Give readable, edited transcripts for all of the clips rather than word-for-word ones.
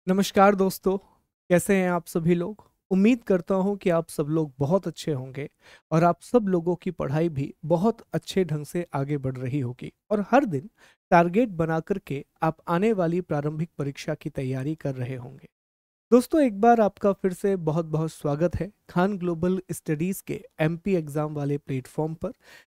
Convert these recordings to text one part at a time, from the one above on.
नमस्कार दोस्तों। कैसे हैं आप सभी लोग। उम्मीद करता हूं कि आप सब लोग बहुत अच्छे होंगे और आप सब लोगों की पढ़ाई भी बहुत अच्छे ढंग से आगे बढ़ रही होगी और हर दिन टारगेट बना करके आप आने वाली प्रारंभिक परीक्षा की तैयारी कर रहे होंगे। दोस्तों, एक बार आपका फिर से बहुत बहुत स्वागत है खान ग्लोबल स्टडीज के एमपी एग्जाम वाले प्लेटफॉर्म पर,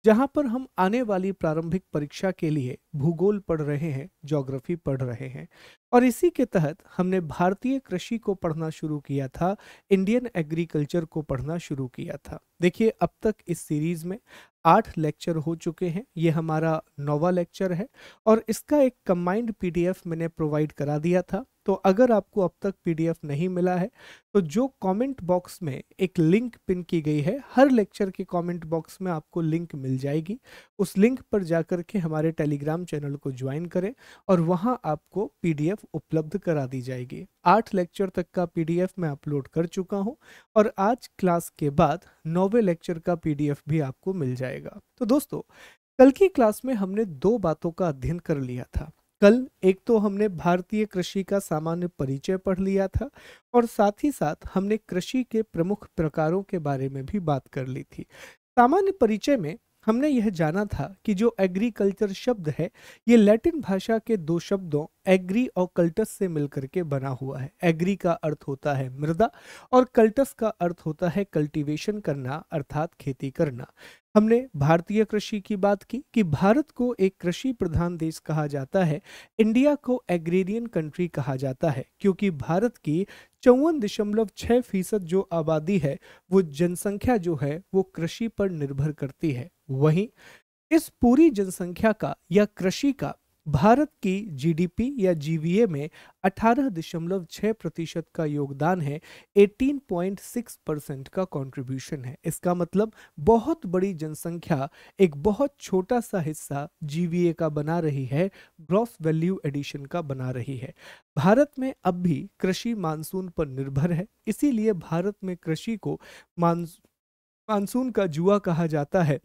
जहां पर हम आने वाली प्रारंभिक परीक्षा के लिए भूगोल पढ़ रहे हैं, ज्योग्राफी पढ़ रहे हैं। और इसी के तहत हमने भारतीय कृषि को पढ़ना शुरू किया था, इंडियन एग्रीकल्चर को पढ़ना शुरू किया था। देखिए, अब तक इस सीरीज में 8 लेक्चर हो चुके हैं। ये हमारा 9वां लेक्चर है और इसका एक कंबाइंड पीडीएफ मैंने प्रोवाइड करा दिया था। तो अगर आपको अब तक पीडीएफ नहीं मिला है तो जो कमेंट बॉक्स में एक लिंक पिन की गई है, हर लेक्चर के कमेंट बॉक्स में आपको लिंक मिल जाएगी। उस लिंक पर जाकर के हमारे टेलीग्राम चैनल को ज्वाइन करें और वहां आपको पीडीएफ उपलब्ध करा दी जाएगी। 8 लेक्चर तक का पीडीएफ मैं अपलोड कर चुका हूं और आज क्लास के बाद 9वें लेक्चर का पीडीएफ भी आपको मिल जाएगा। तो दोस्तों, कल की क्लास में हमने दो बातों का अध्ययन कर लिया था। कल एक तो हमने भारतीय कृषि का सामान्य परिचय पढ़ लिया था और साथ ही साथ हमने कृषि के प्रमुख प्रकारों के बारे में भी बात कर ली थी। सामान्य परिचय में हमने यह जाना था कि जो एग्रीकल्चर शब्द है, ये लैटिन भाषा के दो शब्दों एग्री और कल्टस से मिलकर के बना हुआ है। एग्री का अर्थ होता है मृदा और कल्टस का अर्थ होता है कल्टीवेशन करना, अर्थात खेती करना। हमने भारतीय कृषि की बात की कि भारत को एक कृषि प्रधान देश कहा जाता है, इंडिया को एग्रेरियन कंट्री कहा जाता है, क्योंकि भारत की 54.6% जो आबादी है, वो जनसंख्या जो है वो कृषि पर निर्भर करती है। वहीं इस पूरी जनसंख्या का या कृषि का भारत की जीडीपी या जीवीए में 18.6% का योगदान है। 18.6% का कंट्रीब्यूशन है। इसका मतलब बहुत बड़ी जनसंख्या एक बहुत छोटा सा हिस्सा जीवीए का बना रही है, ग्रॉस वैल्यू एडिशन का बना रही है। भारत में अब भी कृषि मानसून पर निर्भर है, इसीलिए भारत में कृषि को मानसून का जुआ कहा जाता है,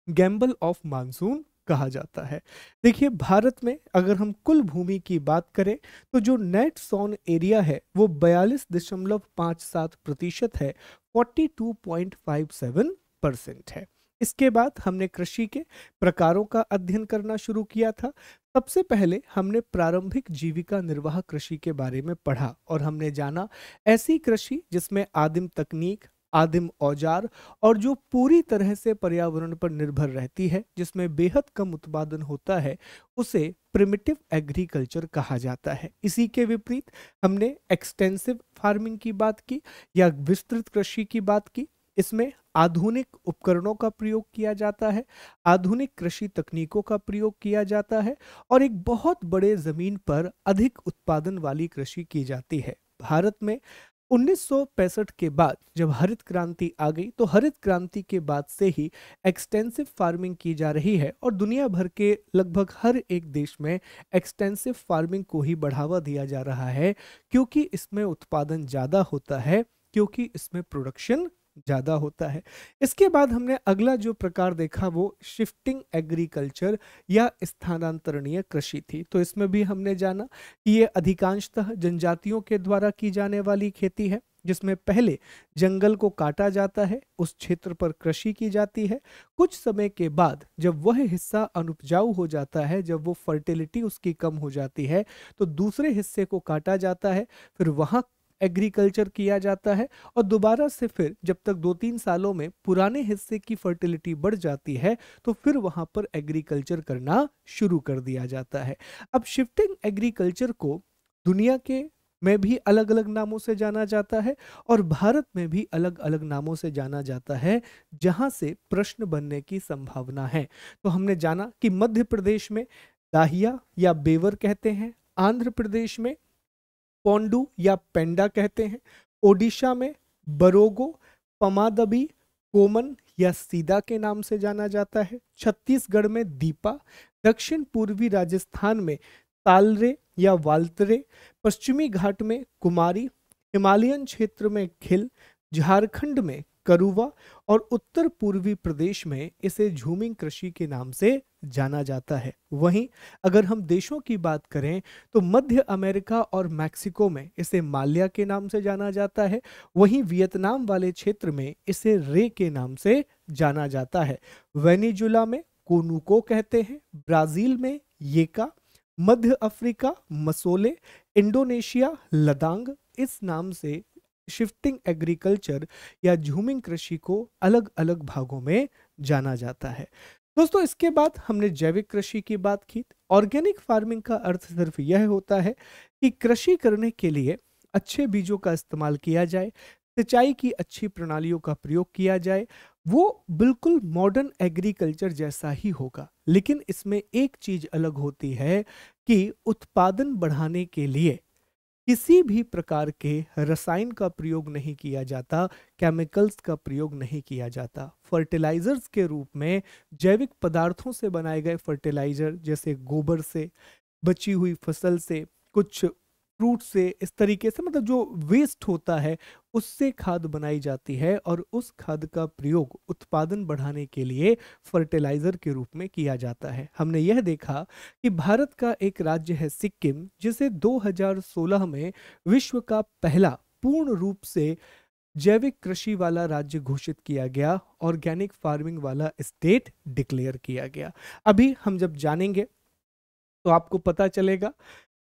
गैम्बल ऑफ मानसून कहा जाता है। देखिए, भारत में अगर हम कुल भूमि की बात करें तो जो नेट सॉन एरिया है वो 42.57% है, 42.57% है। इसके बाद हमने कृषि के प्रकारों का अध्ययन करना शुरू किया था। सबसे पहले हमने प्रारंभिक जीविका निर्वाह कृषि के बारे में पढ़ा और हमने जाना ऐसी कृषि जिसमें आदिम तकनीक, आदिम औजार और जो पूरी तरह से पर्यावरण पर निर्भर रहती है, जिसमें बेहद कम उत्पादन होता है, उसे प्रिमिटिव एग्रीकल्चर कहा जाता है। इसी के विपरीत हमने एक्सटेंसिव फार्मिंग की बात की या विस्तृत कृषि की बात की। इसमें आधुनिक उपकरणों का प्रयोग किया जाता है, आधुनिक कृषि तकनीकों का प्रयोग किया जाता है और एक बहुत बड़े जमीन पर अधिक उत्पादन वाली कृषि की जाती है। भारत में 1965 के बाद जब हरित क्रांति आ गई तो हरित क्रांति के बाद से ही एक्सटेंसिव फार्मिंग की जा रही है और दुनिया भर के लगभग हर एक देश में एक्सटेंसिव फार्मिंग को ही बढ़ावा दिया जा रहा है, क्योंकि इसमें उत्पादन ज़्यादा होता है, क्योंकि इसमें प्रोडक्शन ज़्यादा होता है। इसके बाद हमने अगला जो प्रकार देखा वो शिफ्टिंग एग्रीकल्चर या स्थानांतरणीय कृषि थी। तो इसमें भी हमने जाना कि ये अधिकांशतः जनजातियों के द्वारा की जाने वाली खेती है, जिसमें पहले जंगल को काटा जाता है, उस क्षेत्र पर कृषि की जाती है। कुछ समय के बाद जब वह हिस्सा अनुपजाऊ हो जाता है, जब वो फर्टिलिटी उसकी कम हो जाती है, तो दूसरे हिस्से को काटा जाता है, फिर वहां एग्रीकल्चर किया जाता है और दोबारा से फिर जब तक 2-3 सालों में पुराने हिस्से की फर्टिलिटी बढ़ जाती है तो फिर वहां पर एग्रीकल्चर करना शुरू कर दिया जाता है। अब शिफ्टिंग एग्रीकल्चर को दुनिया के में भी अलग अलग नामों से जाना जाता है और भारत में भी अलग अलग नामों से जाना जाता है, जहां से प्रश्न बनने की संभावना है। तो हमने जाना कि मध्य प्रदेश में दाहिया या बेवर कहते हैं, आंध्र प्रदेश में पोंडू या पेंडा कहते हैं, ओडिशा में बरोगो, पमादबी, कोमन या सीदा के नाम से जाना जाता है, छत्तीसगढ़ में दीपा, दक्षिण पूर्वी राजस्थान में तालरे या वाल्तरे, पश्चिमी घाट में कुमारी, हिमालयन क्षेत्र में खिल, झारखंड में करुवा और उत्तर पूर्वी प्रदेश में इसे झूमिंग कृषि के नाम से जाना जाता है। वहीं अगर हम देशों की बात करें तो मध्य अमेरिका और मैक्सिको में इसे माल्या के नाम से जाना जाता है। वहीं वियतनाम वाले क्षेत्र में इसे रे के नाम से जाना जाता है। वेनेजुला में कोनुको कहते हैं, ब्राजील में येका, मध्य अफ्रीका मसोले, इंडोनेशिया लदांग। इस नाम से शिफ्टिंग एग्रीकल्चर या झूमिंग कृषि को अलग अलग भागों में जाना जाता है। दोस्तों, इसके बाद हमने जैविक कृषि की बात की। ऑर्गेनिक फार्मिंग का अर्थ सिर्फ यह होता है कि कृषि करने के लिए अच्छे बीजों का इस्तेमाल किया जाए, सिंचाई की अच्छी प्रणालियों का प्रयोग किया जाए। वो बिल्कुल मॉडर्न एग्रीकल्चर जैसा ही होगा, लेकिन इसमें एक चीज अलग होती है कि उत्पादन बढ़ाने के लिए किसी भी प्रकार के रसायन का प्रयोग नहीं किया जाता, केमिकल्स का प्रयोग नहीं किया जाता। फर्टिलाइजर्स के रूप में जैविक पदार्थों से बनाए गए फर्टिलाइजर, जैसे गोबर से, बची हुई फसल से, कुछ फ्रूट से, इस तरीके से, मतलब जो वेस्ट होता है उससे खाद बनाई जाती है और उस खाद का प्रयोग उत्पादन बढ़ाने के लिए फर्टिलाइजर के रूप में किया जाता है। हमने यह देखा कि भारत का एक राज्य है सिक्किम, जिसे 2016 में विश्व का पहला पूर्ण रूप से जैविक कृषि वाला राज्य घोषित किया गया, ऑर्गेनिक फार्मिंग वाला स्टेट डिक्लेयर किया गया। अभी हम जब जानेंगे तो आपको पता चलेगा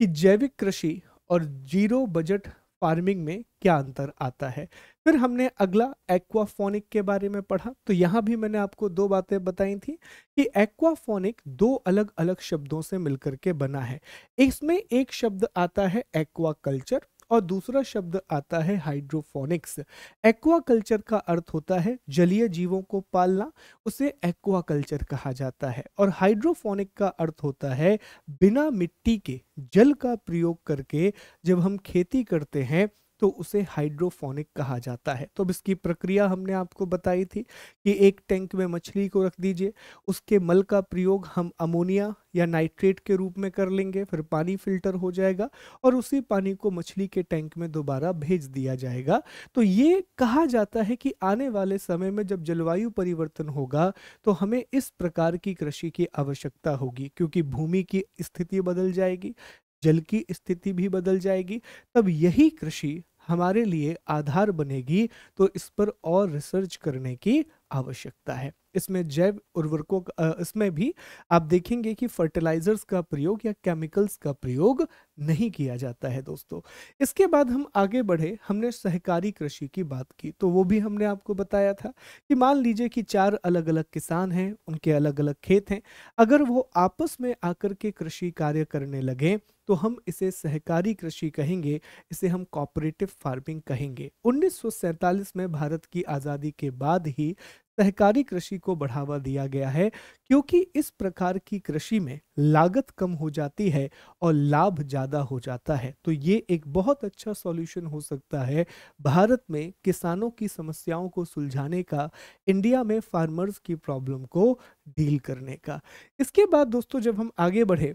कि जैविक कृषि और जीरो बजट फार्मिंग में क्या अंतर आता है। फिर हमने अगला एक्वाफोनिक के बारे में पढ़ा, तो यहाँ भी मैंने आपको दो बातें बताई थी कि एक्वाफोनिक दो अलग अलग शब्दों से मिलकर के बना है। इसमें एक शब्द आता है एक्वाकल्चर और दूसरा शब्द आता है हाइड्रोफोनिक्स। एक्वाकल्चर का अर्थ होता है जलीय जीवों को पालना, उसे एक्वाकल्चर कहा जाता है। और हाइड्रोफोनिक का अर्थ होता है बिना मिट्टी के जल का प्रयोग करके जब हम खेती करते हैं तो उसे हाइड्रोफोनिक कहा जाता है। तो अब इसकी प्रक्रिया हमने आपको बताई थी कि एक टैंक में मछली को रख दीजिए, उसके मल का प्रयोग हम अमोनिया या नाइट्रेट के रूप में कर लेंगे, फिर पानी फिल्टर हो जाएगा और उसी पानी को मछली के टैंक में दोबारा भेज दिया जाएगा। तो ये कहा जाता है कि आने वाले समय में जब जलवायु परिवर्तन होगा तो हमें इस प्रकार की कृषि की आवश्यकता होगी, क्योंकि भूमि की स्थिति बदल जाएगी, जल की स्थिति भी बदल जाएगी। तब यही कृषि हमारे लिए आधार बनेगी, तो इस पर और रिसर्च करने की आवश्यकता है। इसमें जैव उर्वरकों इसमें भी आप देखेंगे कि फर्टिलाइजर्स का प्रयोग या केमिकल्स का प्रयोग नहीं किया जाता है दोस्तों। इसके बाद हम आगे बढ़े, हमने सहकारी कृषि की बात की, तो वो भी हमने आपको बताया था कि मान लीजिए कि चार अलग अलग किसान हैं, उनके अलग अलग खेत हैं, अगर वो आपस में आकर के कृषि कार्य करने लगे तो हम इसे सहकारी कृषि कहेंगे, इसे हम कोऑपरेटिव फार्मिंग कहेंगे। 1947 में भारत की आज़ादी के बाद ही सहकारी कृषि को बढ़ावा दिया गया है, क्योंकि इस प्रकार की कृषि में लागत कम हो जाती है और लाभ ज़्यादा हो जाता है। तो ये एक बहुत अच्छा सॉल्यूशन हो सकता है भारत में किसानों की समस्याओं को सुलझाने का, इंडिया में फार्मर्स की प्रॉब्लम को डील करने का। इसके बाद दोस्तों जब हम आगे बढ़े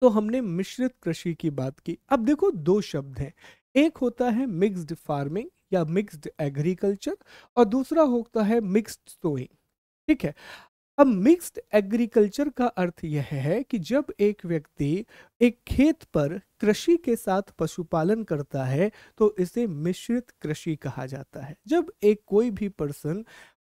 तो हमने मिश्रित कृषि की बात की। अब देखो दो शब्द हैं, एक होता है मिक्स्ड फार्मिंग या मिक्स्ड एग्रीकल्चर और दूसरा होता है मिक्स्ड सोइंग। ठीक है, अब मिक्स्ड एग्रीकल्चर का अर्थ यह है कि जब एक व्यक्ति एक खेत पर कृषि के साथ पशुपालन करता है तो इसे मिश्रित कृषि कहा जाता है। जब एक कोई भी पर्सन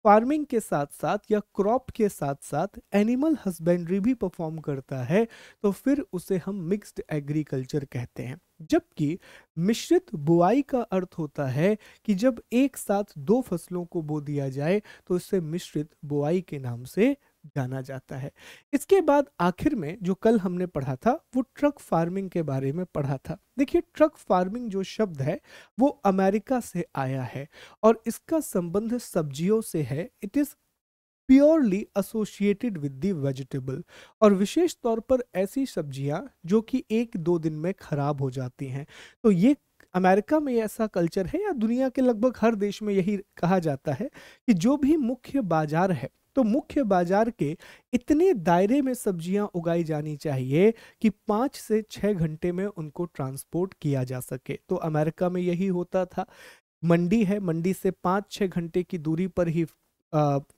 फार्मिंग के साथ साथ या क्रॉप के साथ साथ एनिमल हस्बेंड्री भी परफॉर्म करता है तो फिर उसे हम मिक्स्ड एग्रीकल्चर कहते हैं। जबकि मिश्रित बुआई का अर्थ होता है कि जब एक साथ दो फसलों को बो दिया जाए तो इसे मिश्रित बुआई के नाम से जाना जाता है। इसके बाद आखिर में जो कल हमने पढ़ा था वो ट्रक फार्मिंग के बारे में पढ़ा था। देखिए, ट्रक फार्मिंग जो शब्द है वो अमेरिका से आया है और इसका संबंध सब्जियों से है। It is purely associated with the vegetable, और विशेष तौर पर ऐसी सब्जियां जो कि एक दो दिन में खराब हो जाती हैं। तो ये अमेरिका में ऐसा कल्चर है, या दुनिया के लगभग हर देश में यही कहा जाता है कि जो भी मुख्य बाजार है तो मुख्य बाजार के इतने दायरे में सब्जियां उगाई जानी चाहिए कि 5 से 6 घंटे में उनको ट्रांसपोर्ट किया जा सके। तो अमेरिका में यही होता था मंडी है, मंडी से 5-6 घंटे की दूरी पर ही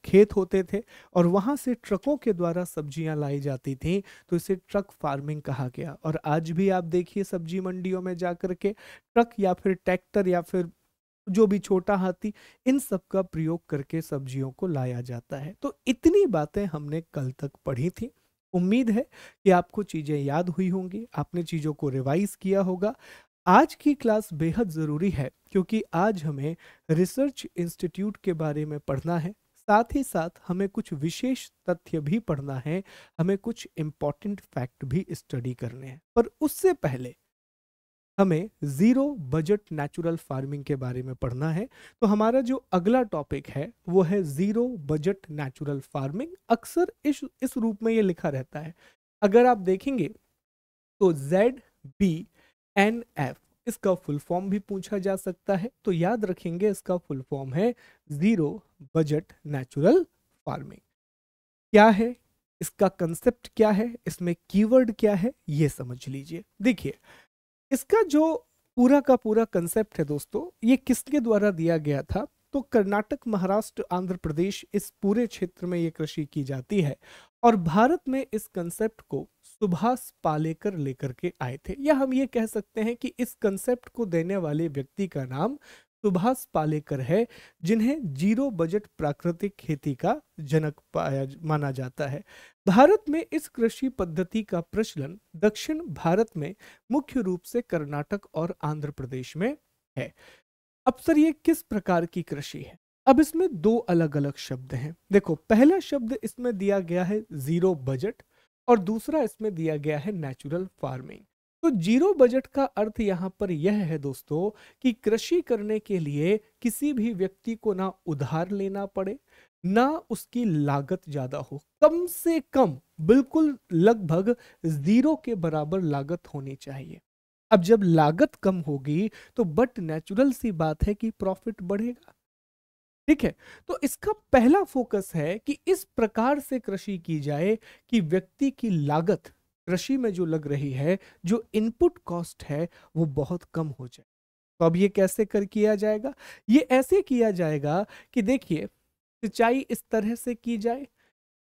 खेत होते थे और वहां से ट्रकों के द्वारा सब्जियां लाई जाती थी, तो इसे ट्रक फार्मिंग कहा गया। और आज भी आप देखिए सब्जी मंडियों में जाकर के ट्रक या फिर ट्रैक्टर या फिर जो भी छोटा हाथी, इन सब का प्रयोग करके सब्जियों को लाया जाता है। तो इतनी बातें हमने कल तक पढ़ी थी। उम्मीद है कि आपको चीजें याद हुई होंगी, आपने चीजों को रिवाइज किया होगा। आज की क्लास बेहद जरूरी है क्योंकि आज हमें रिसर्च इंस्टीट्यूट के बारे में पढ़ना है, साथ ही साथ हमें कुछ विशेष तथ्य भी पढ़ना है, हमें कुछ इंपॉर्टेंट फैक्ट भी स्टडी करने हैं। पर उससे पहले हमें जीरो बजट नेचुरल फार्मिंग के बारे में पढ़ना है। तो हमारा जो अगला टॉपिक है वो है जीरो बजट नेचुरल फार्मिंग। अक्सर इस रूप में ये लिखा रहता है। अगर आप देखेंगे तो ZBNF इसका फुल फॉर्म भी पूछा जा सकता है, तो याद रखेंगे इसका फुल फॉर्म है जीरो बजट नेचुरल फार्मिंग। क्या है इसका कंसेप्ट, क्या है इसमें कीवर्ड क्या है, ये समझ लीजिए। देखिए इसका जो पूरा का पूरा कंसेप्ट है दोस्तों, ये किसके द्वारा दिया गया था, तो कर्नाटक, महाराष्ट्र, आंध्र प्रदेश, इस पूरे क्षेत्र में ये कृषि की जाती है। और भारत में इस कंसेप्ट को सुभाष पालेकर लेकर के आए थे, या हम ये कह सकते हैं कि इस कंसेप्ट को देने वाले व्यक्ति का नाम सुभाष पालेकर है, जिन्हें जीरो बजट प्राकृतिक खेती का जनक पाया माना जाता है। भारत में इस कृषि पद्धति का प्रचलन दक्षिण भारत में मुख्य रूप से कर्नाटक और आंध्र प्रदेश में है। अब सर ये किस प्रकार की कृषि है? अब इसमें दो अलग अलग शब्द हैं। देखो पहला शब्द इसमें दिया गया है जीरो बजट और दूसरा इसमें दिया गया है नेचुरल फार्मिंग। तो जीरो बजट का अर्थ यहाँ पर यह है दोस्तों कि कृषि करने के लिए किसी भी व्यक्ति को ना उधार लेना पड़े, ना उसकी लागत ज्यादा हो, कम से कम बिल्कुल लगभग जीरो के बराबर लागत होनी चाहिए। अब जब लागत कम होगी तो बट नेचुरल सी बात है कि प्रॉफिट बढ़ेगा। ठीक है, तो इसका पहला फोकस है कि इस प्रकार से कृषि की जाए कि व्यक्ति की लागत कृषि में जो लग रही है, जो इनपुट कॉस्ट है, वो बहुत कम हो जाए। तो अब ये कैसे कर किया जाएगा? ये ऐसे किया जाएगा कि देखिए सिंचाई इस तरह से की जाए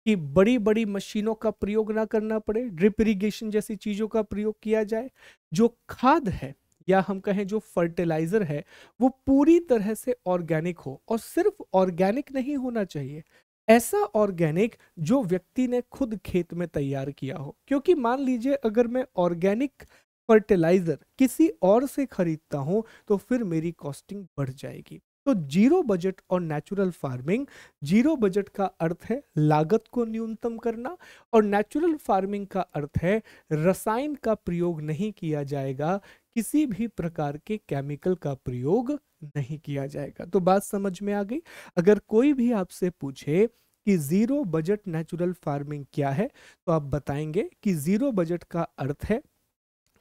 कि बड़ी बड़ी मशीनों का प्रयोग ना करना पड़े, ड्रिप इरिगेशन जैसी चीजों का प्रयोग किया जाए। जो खाद है या हम कहें जो फर्टिलाइजर है, वो पूरी तरह से ऑर्गेनिक हो, और सिर्फ ऑर्गेनिक नहीं होना चाहिए, ऐसा ऑर्गेनिक जो व्यक्ति ने खुद खेत में तैयार किया हो। क्योंकि मान लीजिए अगर मैं ऑर्गेनिक फर्टिलाइजर किसी और से खरीदता हूं तो फिर मेरी कॉस्टिंग बढ़ जाएगी। तो जीरो बजट और नेचुरल फार्मिंग, जीरो बजट का अर्थ है लागत को न्यूनतम करना, और नेचुरल फार्मिंग का अर्थ है रसायन का प्रयोग नहीं किया जाएगा, किसी भी प्रकार के केमिकल का प्रयोग नहीं किया जाएगा। तो बात समझ में आ गई? अगर कोई भी आपसे पूछे कि जीरो बजट नेचुरल फार्मिंग क्या है, तो आप बताएंगे कि जीरो बजट का अर्थ है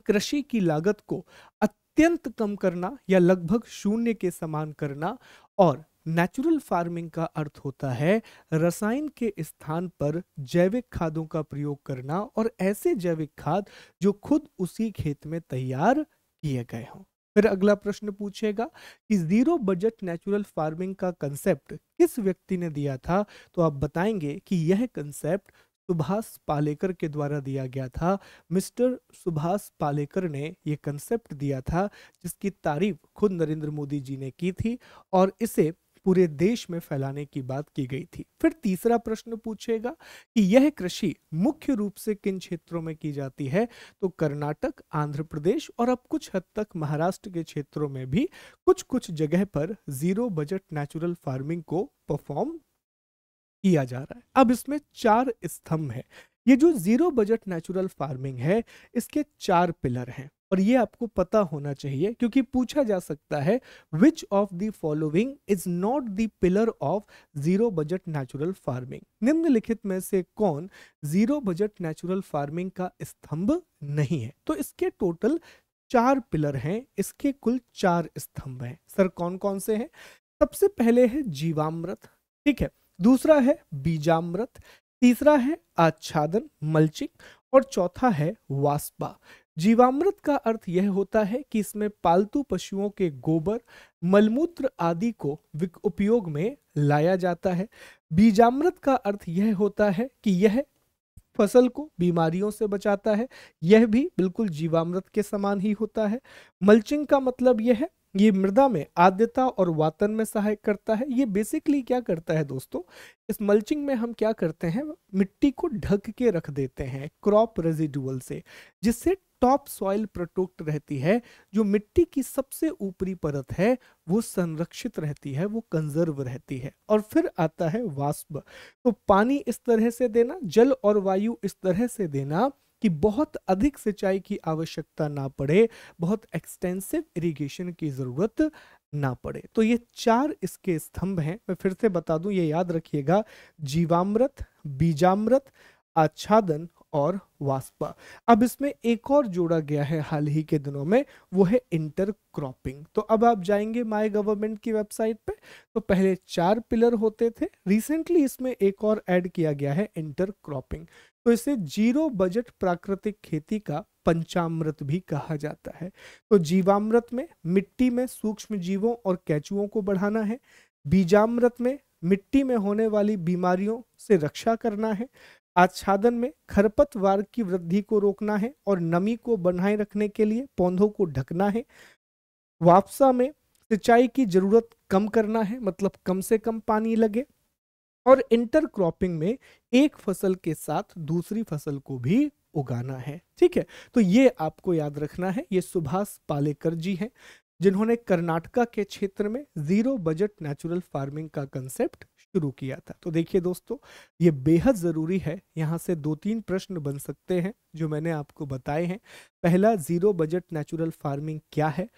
कृषि की लागत को अत्यंत कम करना या लगभग शून्य के समान करना, और नेचुरल फार्मिंग का अर्थ होता है रसायन के स्थान पर जैविक खादों का प्रयोग करना, और ऐसे जैविक खाद जो खुद उसी खेत में तैयार किए गए हों। फिर अगला प्रश्न पूछेगा कि जीरो बजट नेचुरल फार्मिंग का कंसेप्ट किस व्यक्ति ने दिया था, तो आप बताएंगे कि यह कंसेप्ट सुभाष पालेकर के द्वारा दिया गया था। मिस्टर सुभाष पालेकर ने यह कंसेप्ट दिया था, जिसकी तारीफ खुद नरेंद्र मोदी जी ने की थी, और इसे पूरे देश में फैलाने की बात की गई थी। फिर तीसरा प्रश्न पूछेगा कि यह कृषि मुख्य रूप से किन क्षेत्रों में की जाती है, तो कर्नाटक, आंध्र प्रदेश और अब कुछ हद तक महाराष्ट्र के क्षेत्रों में भी कुछ कुछ जगह पर जीरो बजट नेचुरल फार्मिंग को परफॉर्म किया जा रहा है। अब इसमें 4 स्तंभ है। ये जो जीरो बजट नेचुरल फार्मिंग है, इसके 4 पिलर हैं, और ये आपको पता होना चाहिए क्योंकि पूछा जा सकता है which of the following is not the pillar of zero budget natural farming. निम्नलिखित में से कौन जीरो बजट नेचुरल फार्मिंग का स्तंभ नहीं है? तो इसके टोटल 4 पिलर हैं, इसके कुल 4 स्तंभ हैं। सर कौन कौन से हैं? सबसे पहले है जीवामृत, ठीक है, दूसरा है बीजामृत, तीसरा है आच्छादन मल्चिंग, और चौथा है वास्पा। जीवामृत का अर्थ यह होता है कि इसमें पालतू पशुओं के गोबर, मलमूत्र आदि को उपयोग में लाया जाता है। बीजामृत का अर्थ यह होता है कि यह फसल को बीमारियों से बचाता है। यह भी बिल्कुल जीवामृत के समान ही होता है। मल्चिंग का मतलब यह है, ये मृदा में आर्द्रता और वातन में सहायक करता है। ये बेसिकली क्या करता है दोस्तों, इस मल्चिंग में हम क्या करते हैं, मिट्टी को ढक के रख देते हैं क्रॉप रेजिडुअल से, जिससे टॉप सॉइल प्रोटेक्ट रहती है। जो मिट्टी की सबसे ऊपरी परत है वो संरक्षित रहती है, वो कंजर्व रहती है। और फिर आता है वाष्प। तो पानी इस तरह से देना, जल और वायु इस तरह से देना कि बहुत अधिक सिंचाई की आवश्यकता ना पड़े, बहुत एक्सटेंसिव इरिगेशन की जरूरत ना पड़े। तो ये चार इसके स्तंभ हैं। मैं फिर से बता दूं, ये याद रखिएगा, जीवामृत, बीजामृत, आच्छादन और वाष्पा। अब इसमें एक और जोड़ा गया है हाल ही के दिनों में, वो है इंटरक्रॉपिंग। तो अब आप जाएंगे माय गवर्नमेंट की वेबसाइट पे, तो पहले 4 पिलर होते थे, रिसेंटली इसमें एक और ऐड किया गया है इंटरक्रॉपिंग। तो इसे जीरो बजट प्राकृतिक खेती का पंचामृत भी कहा जाता है। तो जीवामृत में मिट्टी में सूक्ष्म जीवों और केंचुओं को बढ़ाना है। बीजामृत में मिट्टी में होने वाली बीमारियों से रक्षा करना है। आच्छादन में खरपतवार की वृद्धि को रोकना है और नमी को बनाए रखने के लिए पौधों को ढकना है। वापसा में सिंचाई की जरूरत कम करना है, मतलब कम से कम पानी लगे। और इंटरक्रॉपिंग में एक फसल के साथ दूसरी फसल को भी उगाना है। ठीक है, तो ये आपको याद रखना है। ये सुभाष पालेकर जी हैं, जिन्होंने कर्नाटका के क्षेत्र में जीरो बजट नेचुरल फार्मिंग का कंसेप्ट शुरू किया था। तो देखिए दोस्तों, ये बेहद जरूरी है। यहाँ से 2-3 प्रश्न बन सकते हैं जो मैंने आपको बताए हैं। पहला, जीरो बजट नेचुरल फार्मिंग क्या है,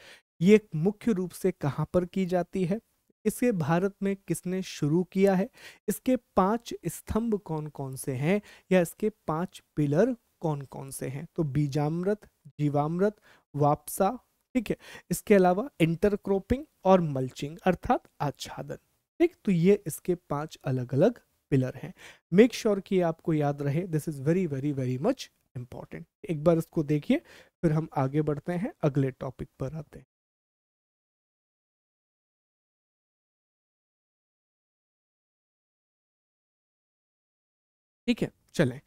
ये मुख्य रूप से कहाँ पर की जाती है, इसे भारत में किसने शुरू किया है, इसके 5 स्तंभ कौन कौन से हैं, या इसके 5 पिलर कौन कौन से हैं। तो बीजामृत, जीवामृत, वापसा, ठीक है, इसके अलावा इंटरक्रॉपिंग और मल्चिंग अर्थात आच्छादन। ठीक, तो ये इसके 5 अलग अलग पिलर हैं। मेक श्योर कि आपको याद रहे, this is very very very much important. एक बार इसको देखिए, फिर हम आगे बढ़ते हैं, अगले टॉपिक पर आते हैं। ठीक है, चलें।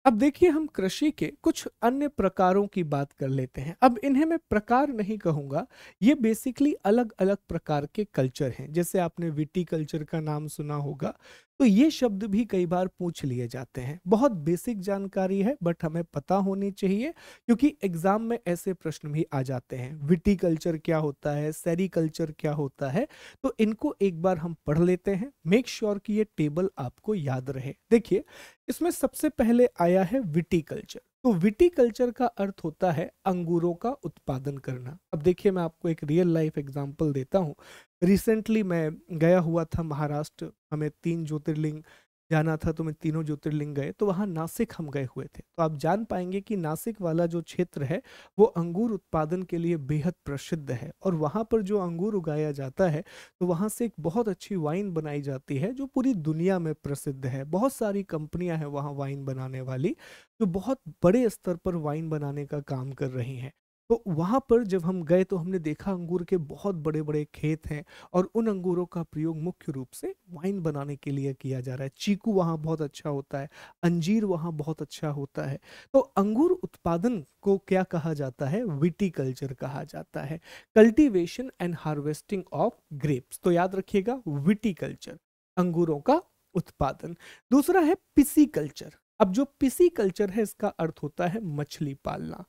अब देखिए, हम कृषि के कुछ अन्य प्रकारों की बात कर लेते हैं। अब इन्हें मैं प्रकार नहीं कहूंगा, ये बेसिकली अलग अलग प्रकार के कल्चर हैं। जैसे आपने विटी कल्चर का नाम सुना होगा, तो ये शब्द भी कई बार पूछ लिए जाते हैं। बहुत बेसिक जानकारी है, बट हमें पता होनी चाहिए, क्योंकि एग्जाम में ऐसे प्रश्न भी आ जाते हैं। विटी कल्चर क्या होता है, सेरीकल्चर क्या होता है, तो इनको एक बार हम पढ़ लेते हैं। मेक श्योर कि ये टेबल आपको याद रहे। देखिए, इसमें सबसे पहले आया है विटीकल्चर। तो विटीकल्चर का अर्थ होता है अंगूरों का उत्पादन करना। अब देखिए, मैं आपको एक रियल लाइफ एग्जांपल देता हूँ। रिसेंटली मैं गया हुआ था महाराष्ट्र, हमें 3 ज्योतिर्लिंग जाना था, तो मैं तीनों ज्योतिर्लिंग गए। तो वहाँ नासिक हम गए हुए थे। तो आप जान पाएंगे कि नासिक वाला जो क्षेत्र है वो अंगूर उत्पादन के लिए बेहद प्रसिद्ध है। और वहाँ पर जो अंगूर उगाया जाता है, तो वहाँ से एक बहुत अच्छी वाइन बनाई जाती है जो पूरी दुनिया में प्रसिद्ध है। बहुत सारी कंपनियां हैं वहाँ वाइन बनाने वाली, जो बहुत बड़े स्तर पर वाइन बनाने का काम कर रही हैं। तो वहाँ पर जब हम गए तो हमने देखा अंगूर के बहुत बड़े बड़े खेत हैं, और उन अंगूरों का प्रयोग मुख्य रूप से वाइन बनाने के लिए किया जा रहा है। चीकू वहाँ बहुत अच्छा होता है, अंजीर वहाँ बहुत अच्छा होता है। तो अंगूर उत्पादन को क्या कहा जाता है, विटीकल्चर कहा जाता है, cultivation and harvesting of grapes. तो याद रखिएगा, विटीकल्चर, अंगूरों का उत्पादन। दूसरा है पिसीकल्चर। अब जो पिसीकल्चर है, इसका अर्थ होता है मछली पालना।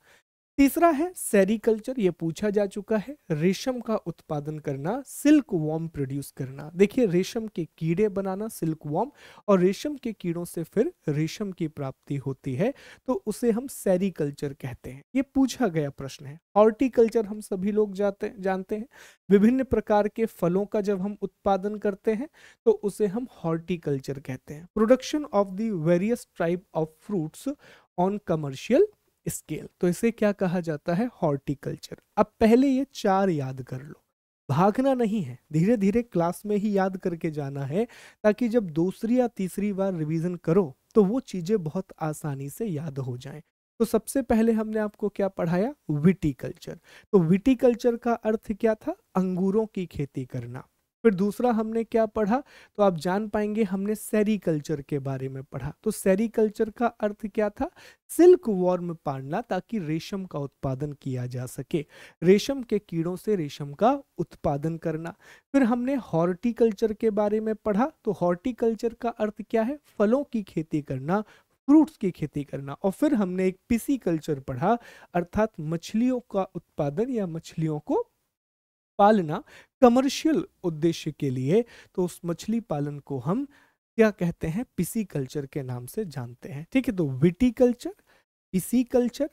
तीसरा है सेरीकल्चर, ये पूछा जा चुका है, रेशम का उत्पादन करना, सिल्क वॉर्म प्रोड्यूस करना। देखिए, रेशम के कीड़े बनाना, सिल्क वॉर्म, और रेशम के कीड़ों से फिर रेशम की प्राप्ति होती है, तो उसे हम सेरीकल्चर कहते हैं। ये पूछा गया प्रश्न है। हॉर्टिकल्चर हम सभी लोग जानते हैं, विभिन्न प्रकार के फलों का जब हम उत्पादन करते हैं तो उसे हम हॉर्टिकल्चर कहते हैं। Production of the various type of fruits on commercial scale, तो इसे क्या कहा जाता है, हॉर्टिकल्चर। अब पहले ये 4 याद कर लो, भागना नहीं है, धीरे धीरे क्लास में ही याद करके जाना है, ताकि जब दूसरी या तीसरी बार रिवीजन करो तो वो चीजें बहुत आसानी से याद हो जाएं। तो सबसे पहले हमने आपको क्या पढ़ाया, विटीकल्चर। तो विटीकल्चर का अर्थ क्या था, अंगूरों की खेती करना। फिर दूसरा हमने क्या पढ़ा, तो आप जान पाएंगे हमने सेरीकल्चर के बारे में पढ़ा। तो सेरीकल्चर का अर्थ क्या था, सिल्क वॉर्म पालना, ताकि रेशम का उत्पादन किया जा सके, रेशम के कीड़ों से रेशम का उत्पादन करना। फिर हमने हॉर्टिकल्चर के बारे में पढ़ा। तो हॉर्टिकल्चर का अर्थ क्या है, फलों की खेती करना, फ्रूट्स की खेती करना। और फिर हमने एक पिसीकल्चर पढ़ा, अर्थात मछलियों का उत्पादन या मछलियों को पालना कमर्शियल उद्देश्य के लिए। तो उस मछली पालन को हम क्या कहते हैं, पिसीकल्चर के नाम से जानते हैं। ठीक है, तो विटीकल्चर, पिसीकल्चर,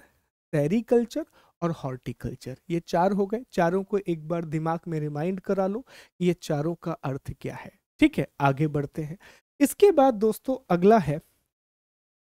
सेरीकल्चर और हॉर्टिकल्चर, ये चार हो गए। चारों को एक बार दिमाग में रिमाइंड करा लो, ये चारों का अर्थ क्या है। ठीक है, आगे बढ़ते हैं। इसके बाद दोस्तों अगला है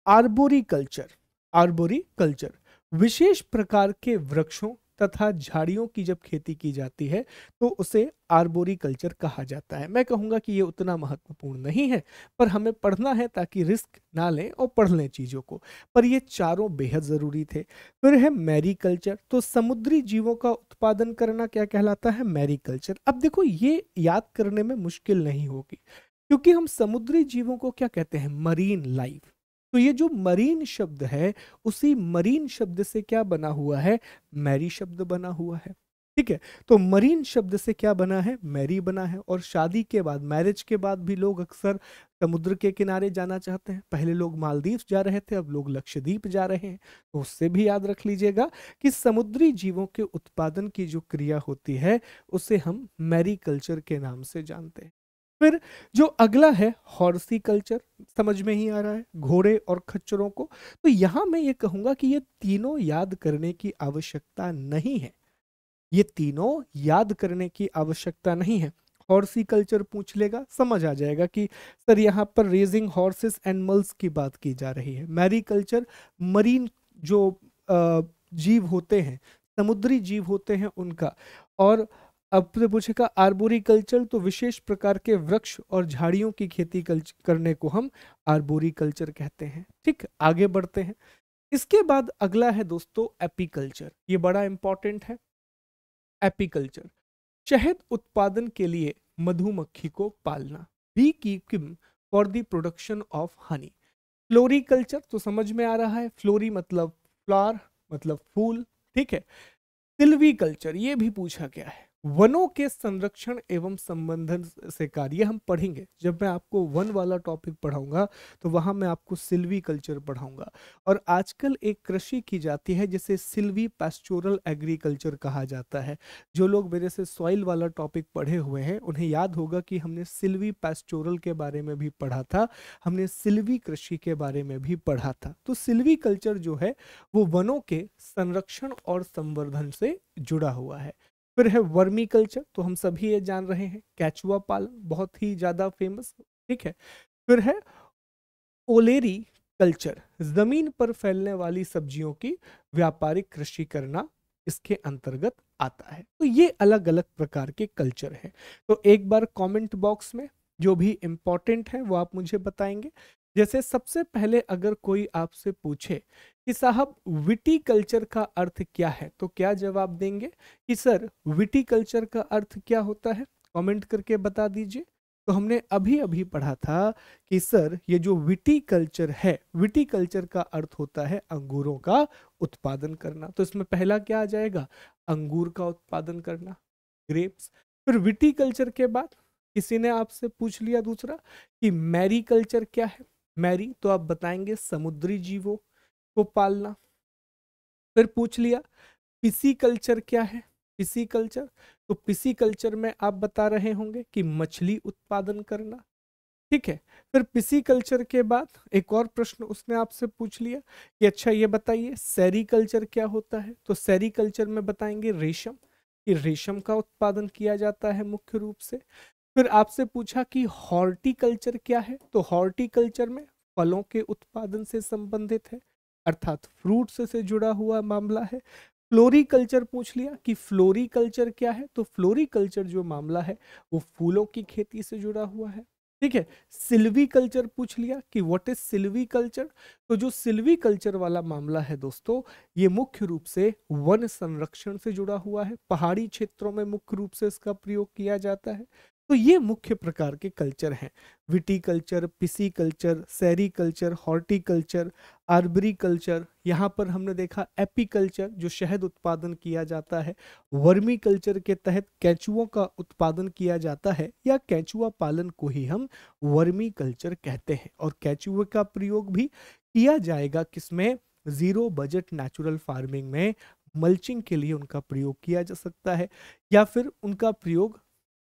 आर्बोरिकल्चर। आर्बोरिकल्चर विशेष प्रकार के वृक्षों तथा झाड़ियों की जब खेती की जाती है तो उसे आर्बोरिकल्चर कहा जाता है। मैं कहूंगा कि ये उतना महत्वपूर्ण नहीं है, पर हमें पढ़ना है ताकि रिस्क ना लें और पढ़ लें चीजों को। पर ये चारों बेहद जरूरी थे। फिर है मैरीकल्चर। तो समुद्री जीवों का उत्पादन करना क्या कहलाता है, मैरीकल्चर। अब देखो ये याद करने में मुश्किल नहीं होगी, क्योंकि हम समुद्री जीवों को क्या कहते हैं, मरीन लाइफ। तो ये जो मरीन शब्द है, उसी मरीन शब्द से क्या बना हुआ है, मैरी शब्द बना हुआ है। ठीक है, तो मरीन शब्द से क्या बना है, मैरी बना है। और शादी के बाद, मैरिज के बाद भी लोग अक्सर समुद्र के किनारे जाना चाहते हैं। पहले लोग मालदीव जा रहे थे, अब लोग लक्षद्वीप जा रहे हैं। तो उससे भी याद रख लीजिएगा कि समुद्री जीवों के उत्पादन की जो क्रिया होती है उसे हम मैरीकल्चर के नाम से जानते हैं। फिर जो अगला है हॉर्सिकल्चर, समझ में ही आ रहा है, घोड़े और खच्चरों को। तो यहां मैं ये कहूंगा कि ये तीनों याद करने की आवश्यकता नहीं है, ये तीनों याद करने की आवश्यकता नहीं है। हॉर्सिकल्चर पूछ लेगा, समझ आ जाएगा कि सर यहाँ पर रेजिंग हॉर्सेस एनिमल्स की बात की जा रही है। मैरीकल्चर मरीन जो जीव होते हैं, समुद्री जीव होते हैं उनका। और अब से पूछेगा आर्बोरिकल्चर, तो विशेष प्रकार के वृक्ष और झाड़ियों की खेती करने को हम आर्बोरिकल्चर कहते हैं। ठीक, आगे बढ़ते हैं। इसके बाद अगला है दोस्तों एपीकल्चर। ये बड़ा इंपॉर्टेंट है। एपीकल्चर शहद उत्पादन के लिए मधुमक्खी को पालना, bee keeping for the production of honey. Floriculture तो समझ में आ रहा है, फ्लोरी मतलब फ्लावर, मतलब फूल। ठीक है, सिल्वीकल्चर ये भी पूछा गया है, वनों के संरक्षण एवं संवर्धन से कार्य। हम पढ़ेंगे, जब मैं आपको वन वाला टॉपिक पढ़ाऊंगा तो वहां मैं आपको सिल्वीकल्चर पढ़ाऊंगा। और आजकल एक कृषि की जाती है जिसे सिल्वी पैस्टोरल एग्रीकल्चर कहा जाता है। जो लोग मेरे से सॉइल वाला टॉपिक पढ़े हुए हैं उन्हें याद होगा कि हमने सिल्वी पैस्टोरल के बारे में भी पढ़ा था, हमने सिल्वी कृषि के बारे में भी पढ़ा था। तो सिल्वीकल्चर जो है वो वनों के संरक्षण और संवर्धन से जुड़ा हुआ है। फिर है वर्मी कल्चर, तो हम सभी ये जान रहे हैं, कैचुआ पालन बहुत ही ज्यादा फेमस। ठीक है, फिर है ओलेरी कल्चर, जमीन पर फैलने वाली सब्जियों की व्यापारिक कृषि करना इसके अंतर्गत आता है। तो ये अलग अलग प्रकार के कल्चर हैं। तो एक बार कमेंट बॉक्स में जो भी इंपॉर्टेंट है वो आप मुझे बताएंगे। जैसे सबसे पहले अगर कोई आपसे पूछे कि साहब विटीकल्चर का अर्थ क्या है, तो क्या जवाब देंगे कि सर विटीकल्चर का अर्थ क्या होता है, कमेंट करके बता दीजिए। तो हमने अभी अभी पढ़ा था कि सर ये जो विटीकल्चर है, विटीकल्चर का अर्थ होता है अंगूरों का उत्पादन करना। तो इसमें पहला क्या आ जाएगा, अंगूर का उत्पादन करना, ग्रेप्स। फिर विटीकल्चर के बाद किसी ने आपसे पूछ लिया दूसरा कि मैरीकल्चर क्या है। मैरी तो आप बताएंगे समुद्री जीवों को पालना। फिर पूछ लिया पिसीकल्चर क्या है, पिसीकल्चर तो पिसीकल्चर में आप बता रहे होंगे कि मछली उत्पादन करना। ठीक है, फिर पिसीकल्चर के बाद एक और प्रश्न उसने आपसे पूछ लिया कि अच्छा ये बताइए सेरीकल्चर क्या होता है। तो सेरीकल्चर में बताएंगे रेशम, कि रेशम का उत्पादन किया जाता है मुख्य रूप से। फिर आपसे पूछा कि हॉर्टिकल्चर क्या है, तो हॉर्टिकल्चर में फलों के उत्पादन से संबंधित है, अर्थात फ्रूट्स से जुड़ा हुआ मामला है। फ्लोरिकल्चर पूछ लिया कि फ्लोरिकल्चर क्या है, तो फ्लोरिकल्चर जो मामला है वो फूलों की खेती से जुड़ा हुआ है। ठीक है। सिल्वी कल्चर पूछ लिया कि व्हाट इज सिल्वी कल्चर। तो जो सिल्वी कल्चर वाला मामला है दोस्तों, ये मुख्य रूप से वन संरक्षण से जुड़ा हुआ है। पहाड़ी क्षेत्रों में मुख्य रूप से इसका प्रयोग किया जाता है। तो ये मुख्य प्रकार के कल्चर हैं। Viticulture, pisciculture, sericulture, horticulture, arboriculture. यहाँ पर हमने देखा एपीकल्चर, जो शहद उत्पादन किया जाता है। वर्मी कल्चर के तहत केंचुओं का उत्पादन किया जाता है, या केंचुआ पालन को ही हम वर्मी कल्चर कहते हैं। और केंचुए का प्रयोग भी किया जाएगा किसमें? जीरो बजट नेचुरल फार्मिंग में मल्चिंग के लिए उनका प्रयोग किया जा सकता है। या फिर उनका प्रयोग,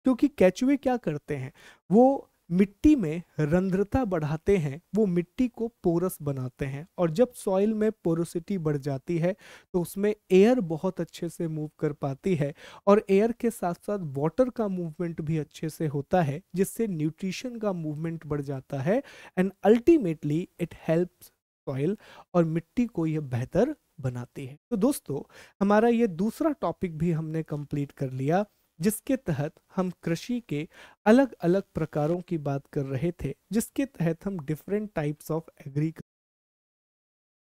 क्योंकि केंचुए क्या करते हैं, वो मिट्टी में रंध्रता बढ़ाते हैं, वो मिट्टी को पोरस बनाते हैं। और जब सॉइल में पोरोसिटी बढ़ जाती है तो उसमें एयर बहुत अच्छे से मूव कर पाती है, और एयर के साथ साथ वाटर का मूवमेंट भी अच्छे से होता है, जिससे न्यूट्रिशन का मूवमेंट बढ़ जाता है। And ultimately it helps soil, और मिट्टी को यह बेहतर बनाती है। तो दोस्तों, हमारा ये दूसरा टॉपिक भी हमने कंप्लीट कर लिया, जिसके तहत हम कृषि के अलग अलग प्रकारों की बात कर रहे थे, जिसके तहत हम डिफरेंट टाइप्स ऑफ एग्रीकल्चर।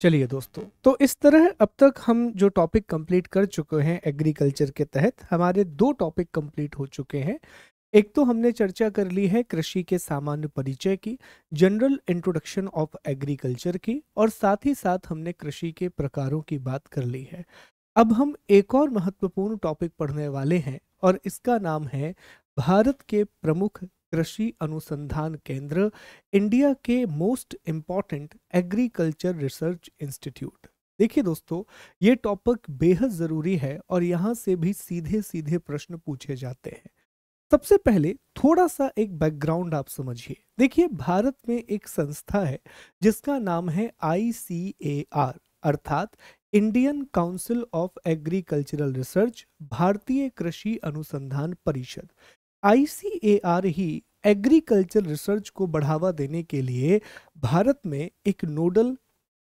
चलिए दोस्तों, तो इस तरह अब तक हम जो टॉपिक कंप्लीट कर चुके हैं एग्रीकल्चर के तहत, हमारे दो टॉपिक कंप्लीट हो चुके हैं। एक तो हमने चर्चा कर ली है कृषि के सामान्य परिचय की, जनरल इंट्रोडक्शन ऑफ एग्रीकल्चर की, और साथ ही साथ हमने कृषि के प्रकारों की बात कर ली है। अब हम एक और महत्वपूर्ण टॉपिक पढ़ने वाले हैं, और इसका नाम है भारत के प्रमुख कृषि अनुसंधान केंद्र, इंडिया के most important agriculture research institute. देखिए दोस्तों, ये टॉपिक बेहद ज़रूरी है, और यहाँ से भी सीधे सीधे प्रश्न पूछे जाते हैं। सबसे पहले थोड़ा सा एक बैकग्राउंड आप समझिए। देखिए, भारत में एक संस्था है जिसका नाम है ICAR, अर्थात Indian council of agricultural research, भारतीय कृषि अनुसंधान परिषद। ICAR ही एग्रीकल्चर रिसर्च को बढ़ावा देने के लिए भारत में एक नोडल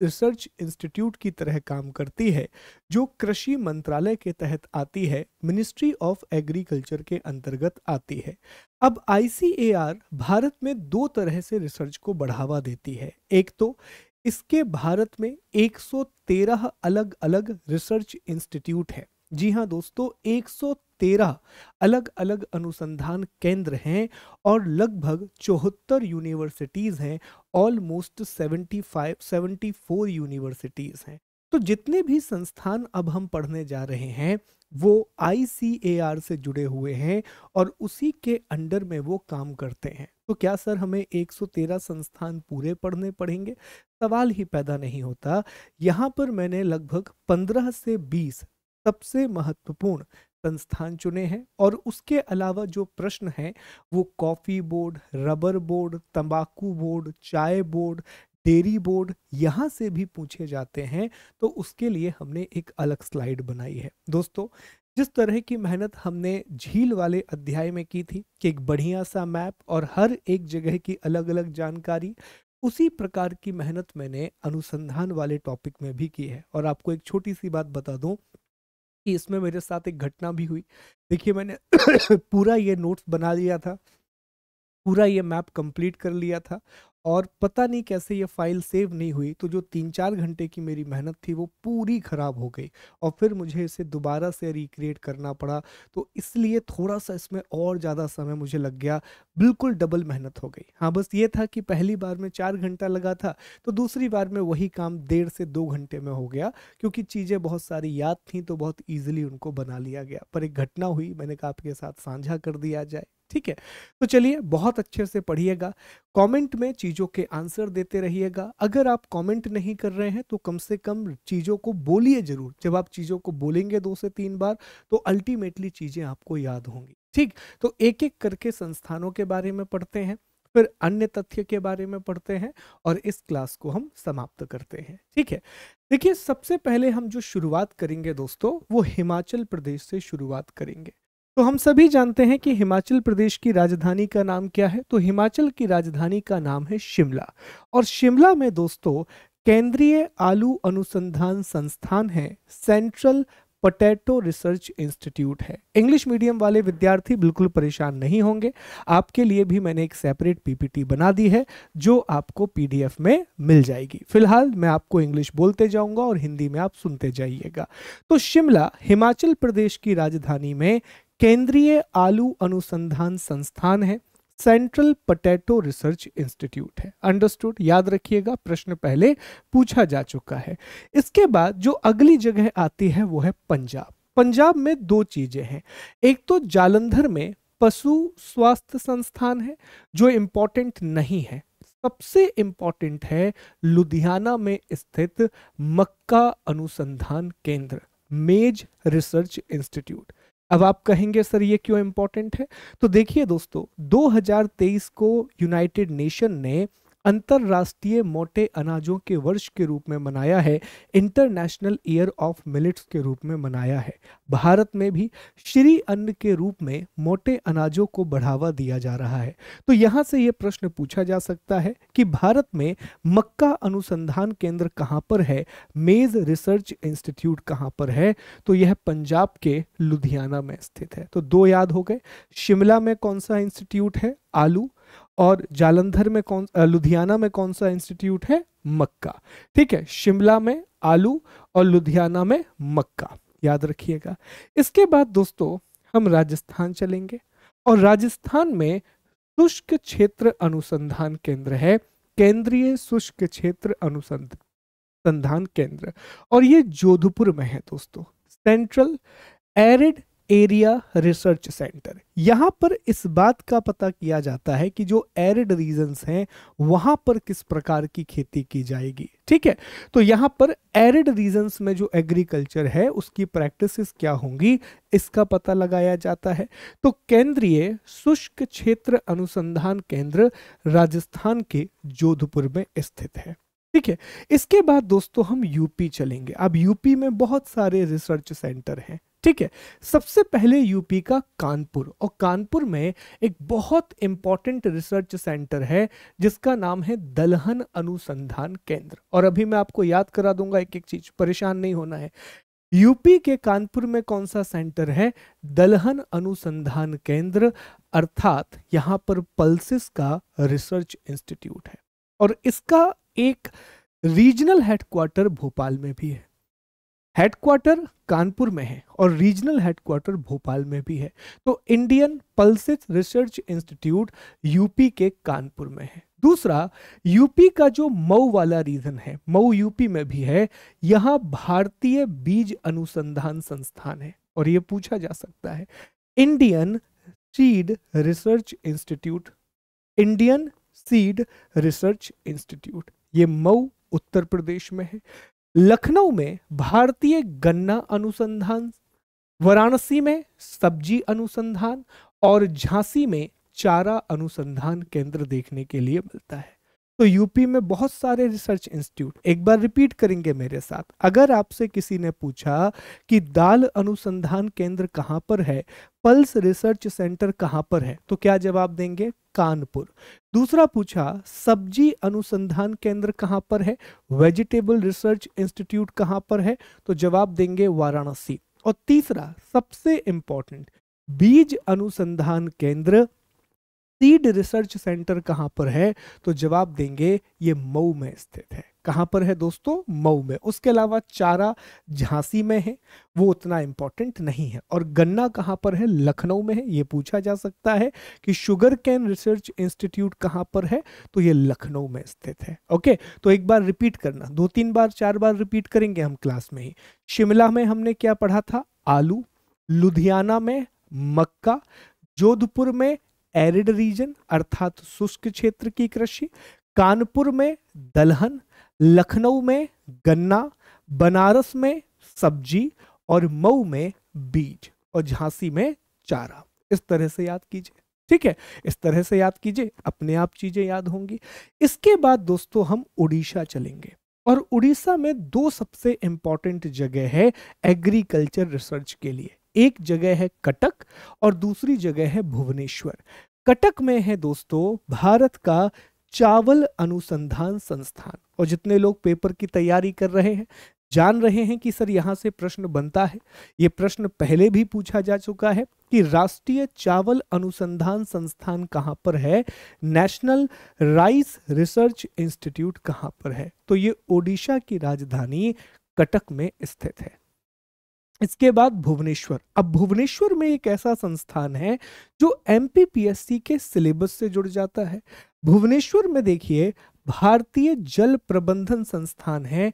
रिसर्च इंस्टीट्यूट की तरह काम करती है, जो कृषि मंत्रालय के तहत आती है, मिनिस्ट्री ऑफ एग्रीकल्चर के अंतर्गत आती है। अब ICAR भारत में दो तरह से रिसर्च को बढ़ावा देती है। एक तो इसके भारत में 113 अलग अलग रिसर्च इंस्टीट्यूट है। जी हाँ दोस्तों, 113 अलग अलग अनुसंधान केंद्र हैं, और लगभग 74 यूनिवर्सिटीज हैं, ऑलमोस्ट 74 यूनिवर्सिटीज हैं। तो जितने भी संस्थान अब हम पढ़ने जा रहे हैं वो ICAR से जुड़े हुए हैं, और उसी के अंडर में वो काम करते हैं। तो क्या सर हमें 113 संस्थान पूरे पढ़ने पड़ेंगे? सवाल ही पैदा नहीं होता। यहाँ पर मैंने लगभग 15 से 20 सबसे महत्वपूर्ण संस्थान चुने हैं, और उसके अलावा जो प्रश्न हैं वो कॉफी बोर्ड, रबर बोर्ड, तंबाकू बोर्ड, चाय बोर्ड, डेयरी बोर्ड, यहाँ से भी पूछे जाते हैं। तो उसके लिए हमने एक अलग स्लाइड बनाई है। दोस्तों, जिस तरह की मेहनत हमने झील वाले अध्याय में की थी कि एक बढ़िया सा मैप और हर एक जगह की अलग अलग जानकारी, उसी प्रकार की मेहनत मैंने अनुसंधान वाले टॉपिक में भी की है। और आपको एक छोटी सी बात बता दूं कि इसमें मेरे साथ एक घटना भी हुई। देखिए, मैंने पूरा ये नोट्स बना लिया था, पूरा ये मैप कंप्लीट कर लिया था, और पता नहीं कैसे ये फाइल सेव नहीं हुई। तो जो 3-4 घंटे की मेरी मेहनत थी वो पूरी खराब हो गई, और फिर मुझे इसे दोबारा से रिक्रिएट करना पड़ा। तो इसलिए थोड़ा सा इसमें और ज़्यादा समय मुझे लग गया, बिल्कुल डबल मेहनत हो गई। हाँ, बस ये था कि पहली बार में 4 घंटा लगा था, तो दूसरी बार में वही काम 1.5 से 2 घंटे में हो गया, क्योंकि चीज़ें बहुत सारी याद थी तो बहुत ईजिली उनको बना लिया गया। पर एक घटना हुई, मैंने कहा आपके साथ साझा कर दिया जाए। ठीक है, तो चलिए, बहुत अच्छे से पढ़िएगा, कमेंट में चीज़ों के आंसर देते रहिएगा। अगर आप कमेंट नहीं कर रहे हैं तो कम से कम चीज़ों को बोलिए जरूर। जब आप चीज़ों को बोलेंगे 2 से 3 बार तो अल्टीमेटली चीज़ें आपको याद होंगी। ठीक, तो एक एक करके संस्थानों के बारे में पढ़ते हैं, फिर अन्य तथ्य के बारे में पढ़ते हैं, और इस क्लास को हम समाप्त करते हैं। ठीक है, देखिए, सबसे पहले हम जो शुरुआत करेंगे दोस्तों, वो हिमाचल प्रदेश से शुरुआत करेंगे। तो हम सभी जानते हैं कि हिमाचल प्रदेश की राजधानी का नाम क्या है। तो हिमाचल की राजधानी का नाम है शिमला, और शिमला में दोस्तों केंद्रीय आलू अनुसंधान संस्थान है, सेंट्रल पोटैटो रिसर्च इंस्टीट्यूट है। इंग्लिश मीडियम वाले विद्यार्थी बिल्कुल परेशान नहीं होंगे, आपके लिए भी मैंने एक सेपरेट पीपीटी बना दी है जो आपको पीडीएफ में मिल जाएगी। फिलहाल मैं आपको इंग्लिश बोलते जाऊंगा और हिंदी में आप सुनते जाइएगा। तो शिमला हिमाचल प्रदेश की राजधानी में केंद्रीय आलू अनुसंधान संस्थान है, सेंट्रल पोटैटो रिसर्च इंस्टीट्यूट है। अंडरस्टूड, याद रखिएगा, प्रश्न पहले पूछा जा चुका है। इसके बाद जो अगली जगह आती है वो है पंजाब। पंजाब में दो चीजें हैं, एक तो जालंधर में पशु स्वास्थ्य संस्थान है जो इंपॉर्टेंट नहीं है, सबसे इंपॉर्टेंट है लुधियाना में स्थित मक्का अनुसंधान केंद्र, मेज रिसर्च इंस्टीट्यूट। अब आप कहेंगे सर ये क्यों इंपॉर्टेंट है, तो देखिए दोस्तों, 2023 को यूनाइटेड नेशन ने अंतरराष्ट्रीय मोटे अनाजों के वर्ष के रूप में मनाया है, इंटरनेशनल ईयर ऑफ मिलेट्स के रूप में मनाया है। भारत में भी श्री अन्न के रूप में मोटे अनाजों को बढ़ावा दिया जा रहा है। तो यहाँ से ये प्रश्न पूछा जा सकता है कि भारत में मक्का अनुसंधान केंद्र कहाँ पर है, मेज रिसर्च इंस्टीट्यूट कहाँ पर है, तो यह पंजाब के लुधियाना में स्थित है। तो दो याद हो गए, शिमला में कौन सा इंस्टीट्यूट है, आलू, और जालंधर में लुधियाना में कौन सा इंस्टीट्यूट है, मक्का। ठीक है, शिमला में आलू और लुधियाना में मक्का, याद रखिएगा। इसके बाद दोस्तों हम राजस्थान चलेंगे और राजस्थान में शुष्क क्षेत्र अनुसंधान केंद्र है, केंद्रीय शुष्क क्षेत्र अनुसंधान केंद्र, और ये जोधपुर में है दोस्तों, central arid area research centre. यहां पर इस बात का पता किया जाता है कि जो एरिड रीजन्स हैं वहां पर किस प्रकार की खेती की जाएगी। ठीक है, तो यहां पर एरिड रीजन्स में जो एग्रीकल्चर है उसकी प्रैक्टिसेस क्या होंगी इसका पता लगाया जाता है। तो केंद्रीय शुष्क क्षेत्र अनुसंधान केंद्र राजस्थान के जोधपुर में स्थित है। ठीक है, इसके बाद दोस्तों हम यूपी चलेंगे। अब यूपी में बहुत सारे रिसर्च सेंटर हैं। ठीक है, सबसे पहले यूपी का कानपुर, और कानपुर में एक बहुत इंपॉर्टेंट रिसर्च सेंटर है जिसका नाम है दलहन अनुसंधान केंद्र। और अभी मैं आपको याद करा दूंगा एक एक चीज, परेशान नहीं होना है। यूपी के कानपुर में कौन सा सेंटर है, दलहन अनुसंधान केंद्र, अर्थात यहां पर पल्सिस का रिसर्च इंस्टीट्यूट है, और इसका एक रीजनल हेडक्वार्टर भोपाल में भी है। हेडक्वार्टर कानपुर में है और रीजनल हेडक्वार्टर भोपाल में भी है। तो Indian pulses research institute UP के कानपुर में है। दूसरा, यूपी का जो मऊ वाला रीजन है, मऊ यूपी में भी है, यहां भारतीय बीज अनुसंधान संस्थान है, और यह पूछा जा सकता है Indian seed research institute, Indian seed research institute, ये मऊ उत्तर प्रदेश में है। लखनऊ में भारतीय गन्ना अनुसंधान, वाराणसी में सब्जी अनुसंधान, और झांसी में चारा अनुसंधान केंद्र देखने के लिए मिलता है। तो यूपी में बहुत सारे रिसर्च इंस्टीट्यूट। एक बार रिपीट करेंगे मेरे साथ, अगर आपसे किसी ने पूछा कि दाल अनुसंधान केंद्र कहां पर है, पल्स रिसर्च सेंटर कहां पर है, तो क्या जवाब देंगे, कानपुर। दूसरा पूछा सब्जी अनुसंधान केंद्र कहां पर है, वेजिटेबल रिसर्च इंस्टीट्यूट कहां पर है, तो जवाब देंगे वाराणसी। और तीसरा सबसे इंपॉर्टेंट, बीज अनुसंधान केंद्र, सीड रिसर्च सेंटर कहां पर है, तो जवाब देंगे ये मऊ में स्थित है। कहां पर है दोस्तों, मऊ में। उसके अलावा चारा झांसी में है, वो उतना इंपॉर्टेंट नहीं है। और गन्ना कहां पर है, लखनऊ में है। ये पूछा जा सकता है कि शुगर कैन रिसर्च इंस्टीट्यूट कहां पर है, तो ये लखनऊ में स्थित है। ओके, तो एक बार रिपीट करना, 2-3 बार 4 बार रिपीट करेंगे हम क्लास में ही। शिमला में हमने क्या पढ़ा था, आलू, लुधियाना में मक्का, जोधपुर में एरिड रीजन अर्थात शुष्क क्षेत्र की कृषि, कानपुर में दलहन, लखनऊ में गन्ना, बनारस में सब्जी, और मऊ में बीज, और झांसी में चारा। इस तरह से याद कीजिए। ठीक है, इस तरह से याद कीजिए, अपने आप चीजें याद होंगी। इसके बाद दोस्तों हम उड़ीसा चलेंगे, और उड़ीसा में 2 सबसे इंपॉर्टेंट जगह है एग्रीकल्चर रिसर्च के लिए। एक जगह है कटक और दूसरी जगह है भुवनेश्वर। कटक में है दोस्तों भारत का चावल अनुसंधान संस्थान, और जितने लोग पेपर की तैयारी कर रहे हैं जान रहे हैं कि सर यहाँ से प्रश्न बनता है, ये प्रश्न पहले भी पूछा जा चुका है कि राष्ट्रीय चावल अनुसंधान संस्थान कहाँ पर है, नेशनल राइस रिसर्च इंस्टीट्यूट कहाँ पर है, तो ये ओडिशा की राजधानी कटक में स्थित है। इसके बाद भुवनेश्वर। अब भुवनेश्वर में एक ऐसा संस्थान है जो एमपीपीएससी के सिलेबस से जुड़ जाता है। भुवनेश्वर में देखिए भारतीय जल प्रबंधन संस्थान है,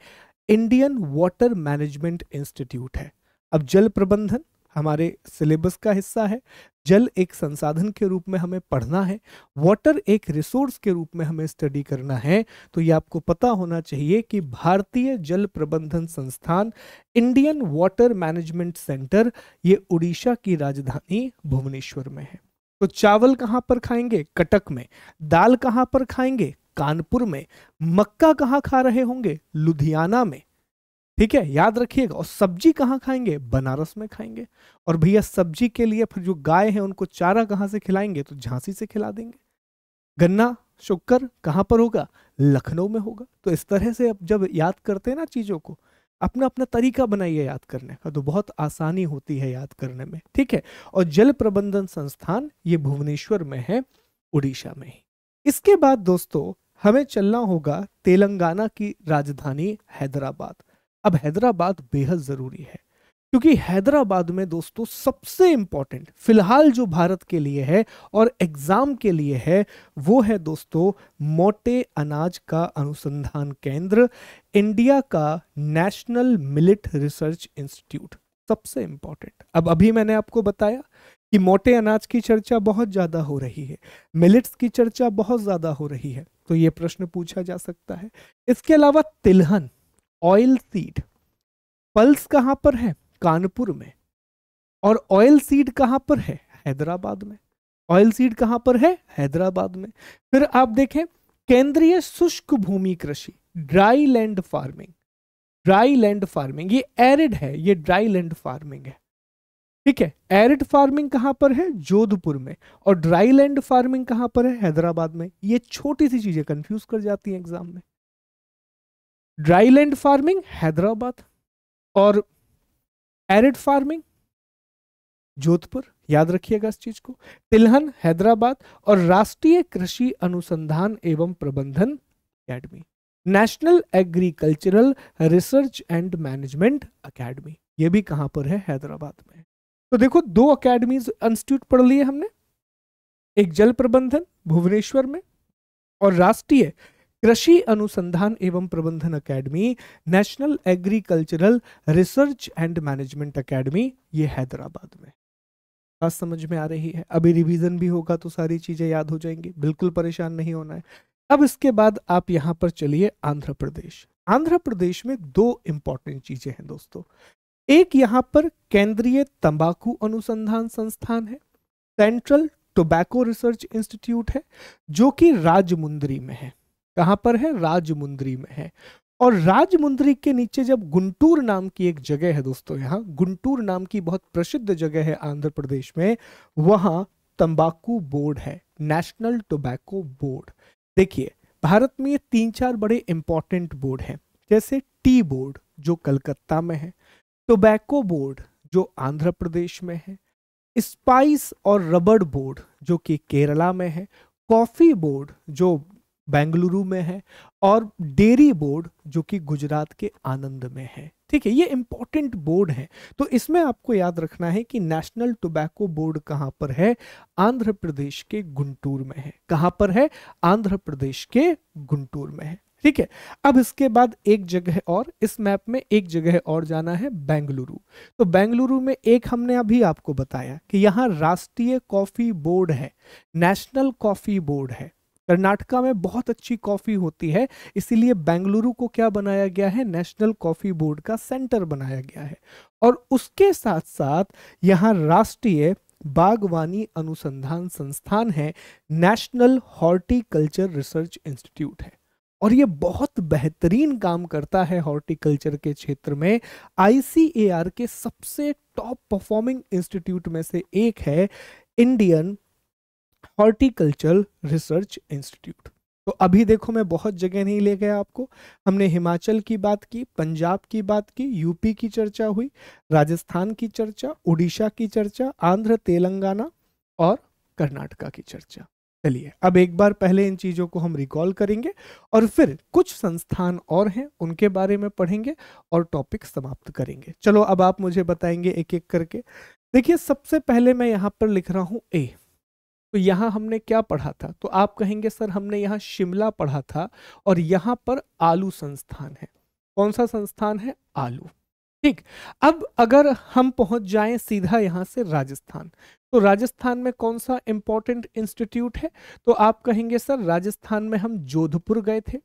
इंडियन वाटर मैनेजमेंट इंस्टीट्यूट है। अब जल प्रबंधन हमारे सिलेबस का हिस्सा है, जल एक संसाधन के रूप में हमें पढ़ना है, वाटर एक रिसोर्स के रूप में हमें स्टडी करना है, तो ये आपको पता होना चाहिए कि भारतीय जल प्रबंधन संस्थान, इंडियन वाटर मैनेजमेंट सेंटर, ये उड़ीसा की राजधानी भुवनेश्वर में है। तो चावल कहाँ पर खाएंगे, कटक में। दाल कहाँ पर खाएंगे, कानपुर में। मक्का कहाँ खा रहे होंगे, लुधियाना में। ठीक है, याद रखिएगा। और सब्जी कहाँ खाएंगे, बनारस में खाएंगे। और भैया सब्जी के लिए फिर जो गाय है उनको चारा कहाँ से खिलाएंगे, तो झांसी से खिला देंगे। गन्ना शुक्र कहाँ पर होगा, लखनऊ में होगा। तो इस तरह से अब जब याद करते हैं ना चीजों को, अपना अपना तरीका बनाइए याद करने का, तो बहुत आसानी होती है याद करने में। ठीक है, और जल प्रबंधन संस्थान ये भुवनेश्वर में है, उड़ीसा में ही। इसके बाद दोस्तों हमें चलना होगा तेलंगाना की राजधानी हैदराबाद। अब हैदराबाद बेहद जरूरी है, क्योंकि हैदराबाद में दोस्तों सबसे इंपॉर्टेंट फिलहाल जो भारत के लिए है और एग्जाम के लिए है, वो है दोस्तों मोटे अनाज का अनुसंधान केंद्र, इंडिया का नेशनल मिलेट रिसर्च इंस्टीट्यूट, सबसे इंपॉर्टेंट। अब अभी मैंने आपको बताया कि मोटे अनाज की चर्चा बहुत ज्यादा हो रही है, मिलेट्स की चर्चा बहुत ज्यादा हो रही है, तो ये प्रश्न पूछा जा सकता है। इसके अलावा तिलहन, ऑयल सीड, पल्स कहां पर है, कानपुर में। और ऑयल सीड कहां पर है, हैदराबाद में। ऑयल सीड कहां पर है, हैदराबाद में। फिर आप देखें केंद्रीय शुष्क भूमि कृषि, dry land farming. Dry land farming ये एरिड है, ये ड्राई लैंड फार्मिंग है। ठीक है, एरिड फार्मिंग कहां पर है, जोधपुर में। और ड्राई लैंड फार्मिंग कहां पर है, हैदराबाद में। ये छोटी सी चीजें कंफ्यूज कर जाती हैं एग्जाम में। ड्राई लैंड फार्मिंग हैदराबाद और एरिड फार्मिंग जोधपुर, याद रखिएगा इस चीज को। तिलहन हैदराबाद और राष्ट्रीय कृषि अनुसंधान एवं प्रबंधन academy, national agricultural research and management academy, ये भी कहां पर है, हैदराबाद में। तो देखो दो अकेडमीज इंस्टीट्यूट पढ़ लिए हमने, एक जल प्रबंधन भुवनेश्वर में और राष्ट्रीय कृषि अनुसंधान एवं प्रबंधन academy, national agricultural research and management academy, ये हैदराबाद में। बात समझ में आ रही है। अभी रिवीजन भी होगा तो सारी चीजें याद हो जाएंगी, बिल्कुल परेशान नहीं होना है। अब इसके बाद आप यहां पर चलिए आंध्र प्रदेश। आंध्र प्रदेश में दो इंपॉर्टेंट चीजें हैं दोस्तों। एक यहां पर केंद्रीय तंबाकू अनुसंधान संस्थान है, सेंट्रल टोबैको रिसर्च इंस्टीट्यूट है, जो कि राजमुंदरी में है। कहां पर है, राजमुंदरी में है। और राजमुंदरी के नीचे जब गुंटूर नाम की एक जगह है दोस्तों, यहाँ गुंटूर नाम की बहुत प्रसिद्ध जगह है आंध्र प्रदेश में, वहां तंबाकू बोर्ड है, नेशनल टोबैको बोर्ड। देखिए भारत में ये तीन चार बड़े इंपॉर्टेंट बोर्ड हैं, जैसे टी बोर्ड जो कलकत्ता में है, टोबैको बोर्ड जो आंध्र प्रदेश में है, स्पाइस और रबड़ बोर्ड जो कि केरला में है, कॉफी बोर्ड जो बेंगलुरु में है, और डेयरी बोर्ड जो कि गुजरात के आनंद में है। ठीक है, ये इंपॉर्टेंट बोर्ड है। तो इसमें आपको याद रखना है कि नेशनल टोबैको बोर्ड कहां पर है, आंध्र प्रदेश के गुंटूर में है। कहां पर है, आंध्र प्रदेश के गुंटूर में है। ठीक है, अब इसके बाद एक जगह और, इस मैप में एक जगह और जाना है, बेंगलुरु। तो बेंगलुरु में एक हमने अभी आपको बताया कि यहाँ राष्ट्रीय कॉफी बोर्ड है, नेशनल कॉफी बोर्ड है। कर्नाटका में बहुत अच्छी कॉफी होती है, इसीलिए बेंगलुरु को क्या बनाया गया है, नेशनल कॉफी बोर्ड का सेंटर बनाया गया है। और उसके साथ साथ यहाँ राष्ट्रीय बागवानी अनुसंधान संस्थान है, नेशनल हॉर्टिकल्चर रिसर्च इंस्टीट्यूट है। और ये बहुत बेहतरीन काम करता है हॉर्टिकल्चर के क्षेत्र में। आईसीएआर के सबसे टॉप परफॉर्मिंग इंस्टीट्यूट में से एक है इंडियन हॉर्टिकल्चर रिसर्च इंस्टीट्यूट। तो अभी देखो मैं बहुत जगह नहीं ले गया आपको। हमने हिमाचल की बात की, पंजाब की बात की, यूपी की चर्चा हुई, राजस्थान की चर्चा, उड़ीसा की चर्चा, आंध्र तेलंगाना और कर्नाटका की चर्चा। चलिए अब एक बार पहले इन चीजों को हम रिकॉल करेंगे और फिर कुछ संस्थान और हैं उनके बारे में पढ़ेंगे और टॉपिक समाप्त करेंगे। चलो अब आप मुझे बताएंगे एक एक करके। देखिए सबसे पहले मैं यहाँ पर लिख रहा हूँ ए। तो यहाँ हमने क्या पढ़ा था? तो आप कहेंगे सर हमने यहाँ शिमला पढ़ा था और यहाँ पर आलू संस्थान है। कौन सा संस्थान है? आलू। ठीक। अब अगर हम पहुंच जाएं सीधा यहाँ से राजस्थान, तो राजस्थान में कौन सा इंपॉर्टेंट इंस्टीट्यूट है? तो आप कहेंगे सर राजस्थान में हम जोधपुर गए थे,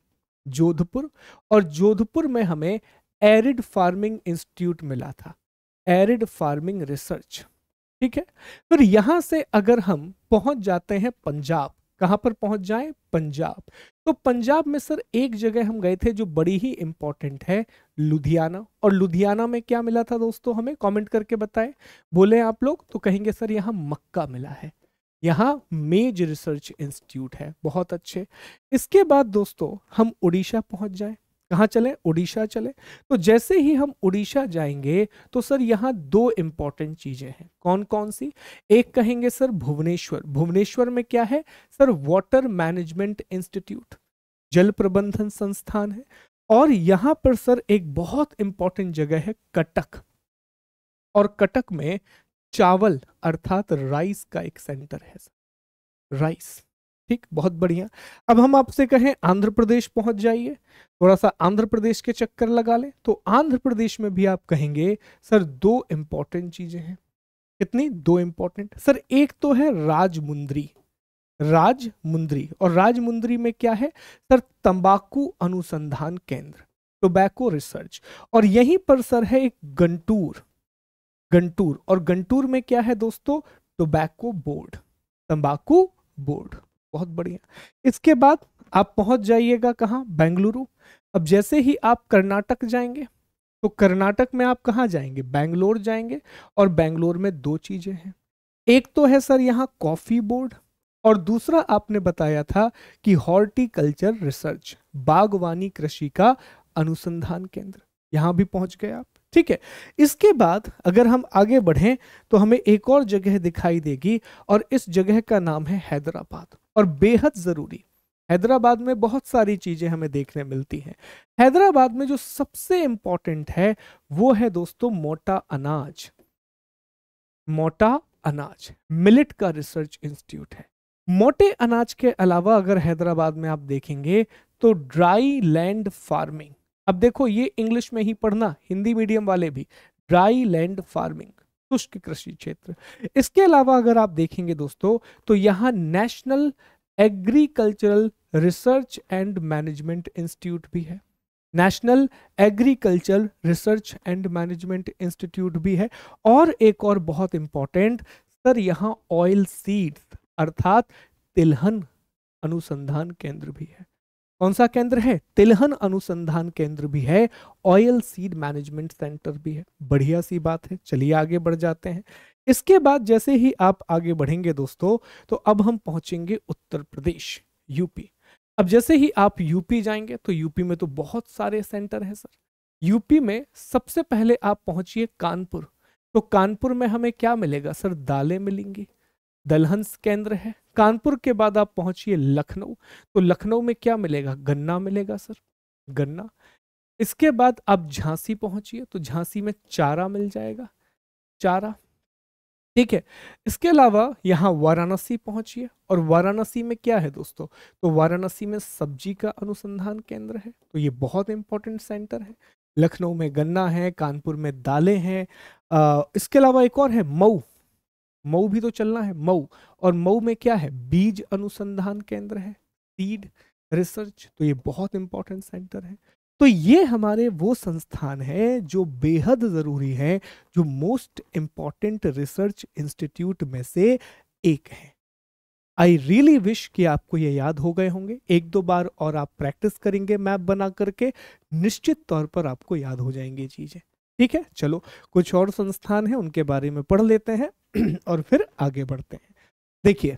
जोधपुर, और जोधपुर में हमें एरिड फार्मिंग इंस्टीट्यूट मिला था, एरिड फार्मिंग रिसर्च। ठीक है। फिर यहां से अगर हम पहुंच जाते हैं पंजाब, कहां पर पहुंच जाएं? पंजाब। तो पंजाब में सर एक जगह हम गए थे जो बड़ी ही इंपॉर्टेंट है, लुधियाना। और लुधियाना में क्या मिला था दोस्तों? हमें कमेंट करके बताएं। बोले आप लोग तो कहेंगे सर यहाँ मक्का मिला है, यहाँ मेज रिसर्च इंस्टीट्यूट है। बहुत अच्छे। इसके बाद दोस्तों हम उड़ीसा पहुंच जाएं। कहाँ चले? उड़ीसा चले। तो जैसे ही हम उड़ीसा जाएंगे तो सर यहाँ दो इंपॉर्टेंट चीजें हैं। कौन कौन सी? एक कहेंगे सर भुवनेश्वर। भुवनेश्वर में क्या है सर? वाटर मैनेजमेंट इंस्टीट्यूट, जल प्रबंधन संस्थान है। और यहाँ पर सर एक बहुत इंपॉर्टेंट जगह है कटक, और कटक में चावल अर्थात राइस का एक सेंटर है सर, राइस। ठीक, बहुत बढ़िया। अब हम आपसे कहें आंध्र प्रदेश पहुंच जाइए, थोड़ा सा आंध्र प्रदेश के चक्कर लगा लें, तो आंध्र प्रदेश में भी आप कहेंगे सर दो इंपॉर्टेंट चीजें हैं। कितनी? दो इंपॉर्टेंट सर। एक तो है राजमुंद्री, राजमुंद्री, और राजमुंद्री में क्या है सर? तंबाकू अनुसंधान केंद्र, टोबैको रिसर्च। और यहीं पर सर है एक गंटूर, गंटूर, और गंटूर में क्या है दोस्तों? टोबैको बोर्ड, तंबाकू बोर्ड। बहुत बढ़िया। इसके बाद आप पहुंच जाइएगा कहां? बेंगलुरु। अब जैसे ही आप कर्नाटक जाएंगे तो कर्नाटक में आप कहां जाएंगे? बैंगलोर जाएंगे। और बैंगलोर में दो चीजें हैं, एक तो है सर यहाँ कॉफी बोर्ड, और दूसरा आपने बताया था कि हॉर्टिकल्चर रिसर्च, बागवानी कृषि का अनुसंधान केंद्र। यहां भी पहुंच गए आप। ठीक है। इसके बाद अगर हम आगे बढ़ें तो हमें एक और जगह दिखाई देगी, और इस जगह का नाम है हैदराबाद। और बेहद जरूरी, हैदराबाद में बहुत सारी चीजें हमें देखने मिलती हैं। हैदराबाद में जो सबसे इंपॉर्टेंट है वो है दोस्तों मोटा अनाज, मोटा अनाज, मिलेट का रिसर्च इंस्टीट्यूट है। मोटे अनाज के अलावा अगर हैदराबाद में आप देखेंगे तो ड्राई लैंड फार्मिंग। अब देखो ये इंग्लिश में ही पढ़ना, हिंदी मीडियम वाले भी, ड्राई लैंड फार्मिंग, शुष्क कृषि क्षेत्र। इसके अलावा अगर आप देखेंगे दोस्तों तो यहाँ national agricultural research and management institute भी है, national agriculture research and management institute भी है। और एक और बहुत इंपॉर्टेंट सर यहाँ ऑयल सीड्स अर्थात तिलहन अनुसंधान केंद्र भी है। कौन सा केंद्र है? तिलहन अनुसंधान केंद्र भी है, ऑयल सीड मैनेजमेंट सेंटर भी है। बढ़िया सी बात है। चलिए आगे बढ़ जाते हैं। इसके बाद जैसे ही आप आगे बढ़ेंगे दोस्तों तो अब हम पहुंचेंगे उत्तर प्रदेश, यूपी। अब जैसे ही आप यूपी जाएंगे तो यूपी में तो बहुत सारे सेंटर हैं सर। यूपी में सबसे पहले आप पहुंचिए कानपुर। तो कानपुर में हमें क्या मिलेगा सर? दालें मिलेंगी, दलहन केंद्र है। कानपुर के बाद आप पहुंचिए लखनऊ, तो लखनऊ में क्या मिलेगा? गन्ना मिलेगा सर, गन्ना। इसके बाद आप झांसी पहुंचिए तो झांसी में चारा मिल जाएगा, चारा। ठीक है। इसके अलावा यहाँ वाराणसी पहुंचिए, और वाराणसी में क्या है दोस्तों? तो वाराणसी में सब्जी का अनुसंधान केंद्र है, तो ये बहुत इंपॉर्टेंट सेंटर है। लखनऊ में गन्ना है, कानपुर में दालें हैं। इसके अलावा एक और है मऊ, मऊ भी तो चलना है, मऊ। और मऊ में क्या है? बीज अनुसंधान केंद्र है, सीड रिसर्च। तो ये बहुत इंपॉर्टेंट सेंटर है। तो ये हमारे वो संस्थान है जो बेहद जरूरी है, जो मोस्ट इंपॉर्टेंट रिसर्च इंस्टीट्यूट में से एक है। आई रियली विश कि आपको ये याद हो गए होंगे। एक दो बार और आप प्रैक्टिस करेंगे मैप बना करके, निश्चित तौर पर आपको याद हो जाएंगी चीजें। ठीक है। चलो कुछ और संस्थान हैं उनके बारे में पढ़ लेते हैं और फिर आगे बढ़ते हैं। देखिए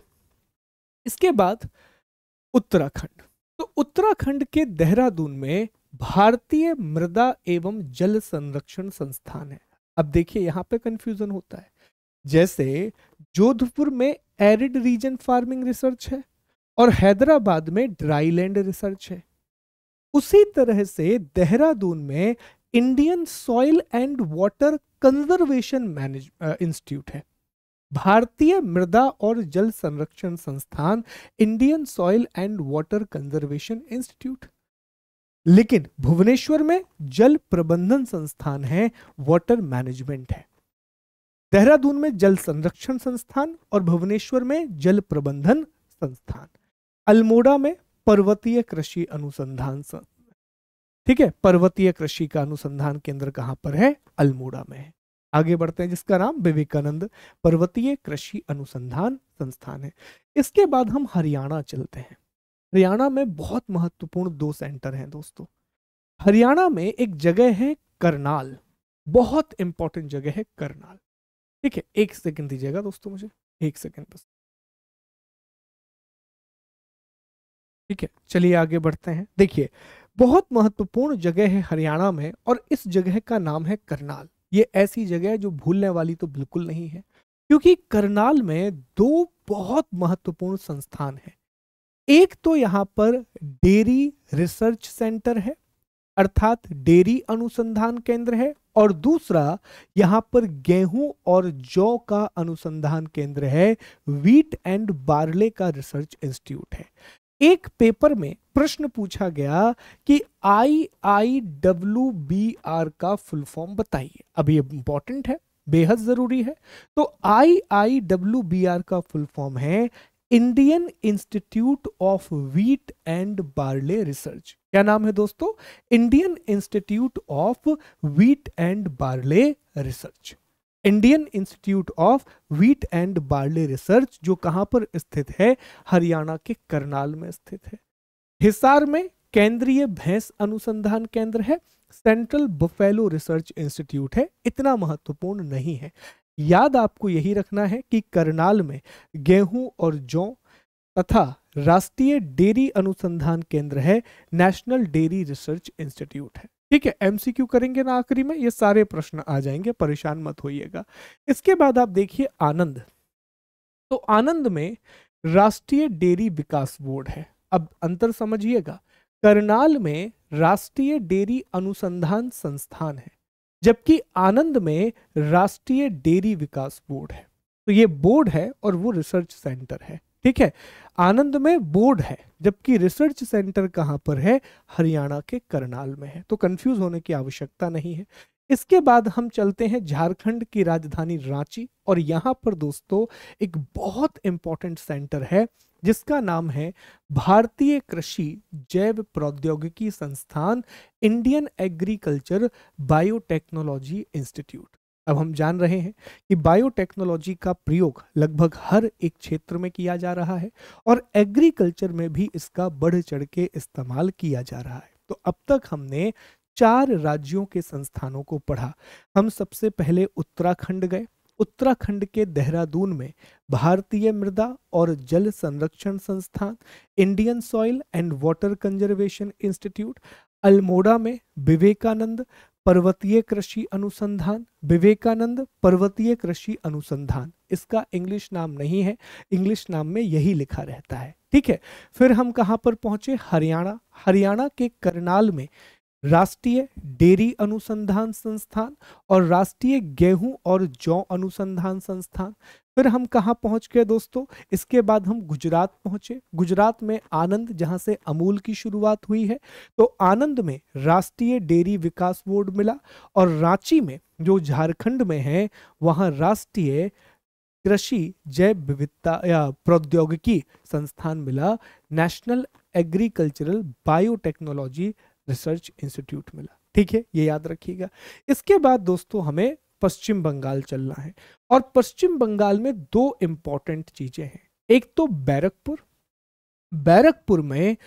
इसके बाद उत्तराखंड, तो उत्तराखंड के देहरादून में भारतीय मृदा एवं जल संरक्षण संस्थान है। अब देखिए यहां पे कंफ्यूजन होता है, जैसे जोधपुर में एरिड रीजन फार्मिंग रिसर्च है और हैदराबाद में ड्राईलैंड रिसर्च है, उसी तरह से देहरादून में Indian soil and water conservation manage institute है। भारतीय मृदा और जल संरक्षण संस्थान, Indian soil and water conservation institute. लेकिन भुवनेश्वर में जल प्रबंधन संस्थान है, वाटर मैनेजमेंट है। देहरादून में जल संरक्षण संस्थान और भुवनेश्वर में जल प्रबंधन संस्थान। अल्मोड़ा में पर्वतीय कृषि अनुसंधान ठीक है, पर्वतीय कृषि का अनुसंधान केंद्र कहां पर है? अल्मोड़ा में है। आगे बढ़ते हैं, जिसका नाम विवेकानंद पर्वतीय कृषि अनुसंधान संस्थान है। इसके बाद हम हरियाणा चलते हैं। हरियाणा में बहुत महत्वपूर्ण 2 सेंटर हैं दोस्तों। हरियाणा में एक जगह है करनाल, बहुत इंपॉर्टेंट जगह है करनाल। ठीक है, 1 सेकंड दीजिएगा दोस्तों, मुझे 1 सेकंड बस। ठीक है, चलिए आगे बढ़ते हैं। देखिए बहुत महत्वपूर्ण जगह है हरियाणा में और इस जगह का नाम है करनाल। ये ऐसी जगह है जो भूलने वाली तो बिल्कुल नहीं है, क्योंकि करनाल में 2 बहुत महत्वपूर्ण संस्थान हैं। एक तो यहाँ पर डेयरी रिसर्च सेंटर है, अर्थात डेयरी अनुसंधान केंद्र है, और दूसरा यहाँ पर गेहूं और जौ का अनुसंधान केंद्र है, व्हीट एंड बार्ले का रिसर्च इंस्टीट्यूट है। एक पेपर में प्रश्न पूछा गया कि IIWBR का फुल फॉर्म बताइए। अब ये इंपॉर्टेंट है, बेहद जरूरी है। तो IIWBR का फुल फॉर्म है Indian institute of wheat and barley research. क्या नाम है दोस्तों? Indian institute of wheat and barley research. Indian institute of wheat and barley research, जो कहां पर स्थित है? हरियाणा के करनाल में स्थित है। हिसार में केंद्रीय भैंस अनुसंधान केंद्र है, सेंट्रल बफेलो रिसर्च इंस्टीट्यूट है। इतना महत्वपूर्ण नहीं है, याद आपको यही रखना है कि करनाल में गेहूं और जौ तथा राष्ट्रीय डेयरी अनुसंधान केंद्र है, नेशनल डेयरी रिसर्च इंस्टीट्यूट है। ठीक है, एमसीक्यू करेंगे ना आखिरी में, ये सारे प्रश्न आ जाएंगे, परेशान मत होइएगा। इसके बाद आप देखिए आनंद। तो आनंद में राष्ट्रीय डेयरी विकास बोर्ड है। अब अंतर समझिएगा, करनाल में राष्ट्रीय डेयरी अनुसंधान संस्थान है, जबकि आनंद में राष्ट्रीय डेयरी विकास बोर्ड है। तो ये बोर्ड है और वो रिसर्च सेंटर है। ठीक है, आनंद में बोर्ड है, जबकि रिसर्च सेंटर कहां पर है? हरियाणा के करनाल में है। तो कंफ्यूज होने की आवश्यकता नहीं है। इसके बाद हम चलते हैं झारखंड की राजधानी रांची, और यहां पर दोस्तों एक बहुत इंपॉर्टेंट सेंटर है जिसका नाम है भारतीय कृषि जैव प्रौद्योगिकी संस्थान, इंडियन एग्रीकल्चर बायोटेक्नोलॉजी इंस्टीट्यूट। अब हम जान रहे हैं कि बायोटेक्नोलॉजी का प्रयोग लगभग हर एक क्षेत्र में किया जा रहा है और एग्रीकल्चर में भी इसका बढ़ चढ़ के इस्तेमाल किया जा रहा है। तो अब तक हमने 4 राज्यों के संस्थानों को पढ़ा। हम सबसे पहले उत्तराखंड गए। उत्तराखंड के देहरादून में भारतीय मृदा और जल संरक्षण संस्थान, Indian soil and water conservation institute. Almora में विवेकानंद पर्वतीय कृषि अनुसंधान, विवेकानंद पर्वतीय कृषि अनुसंधान। इसका इंग्लिश नाम नहीं है, इंग्लिश नाम में यही लिखा रहता है। ठीक है, फिर हम कहां पर पहुंचे? हरियाणा। हरियाणा के करनाल में राष्ट्रीय डेयरी अनुसंधान संस्थान और राष्ट्रीय गेहूं और जौ अनुसंधान संस्थान। फिर हम कहां पहुंच गए दोस्तों? इसके बाद हम गुजरात पहुंचे। गुजरात में आनंद, जहां से अमूल की शुरुआत हुई है, तो आनंद में राष्ट्रीय डेयरी विकास बोर्ड मिला, और रांची में जो झारखंड में है वहां राष्ट्रीय कृषि जैव विविधता या प्रौद्योगिकी संस्थान मिला, national agricultural biotechnology research institute मिला। ठीक है, ये याद रखिएगा। इसके बाद दोस्तों हमें पश्चिम बंगाल चलना है, और पश्चिम बंगाल में 2 इंपॉर्टेंट चीजें हैं। एक तो बैरकपुर। बैरकपुर में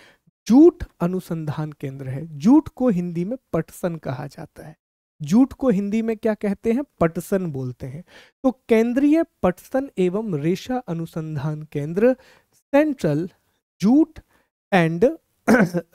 जूट अनुसंधान केंद्र है। जूट को हिंदी में पटसन कहा जाता है। जूट को हिंदी में क्या कहते हैं? पटसन बोलते हैं। तो केंद्रीय पटसन एवं रेशा अनुसंधान केंद्र, सेंट्रल जूट एंड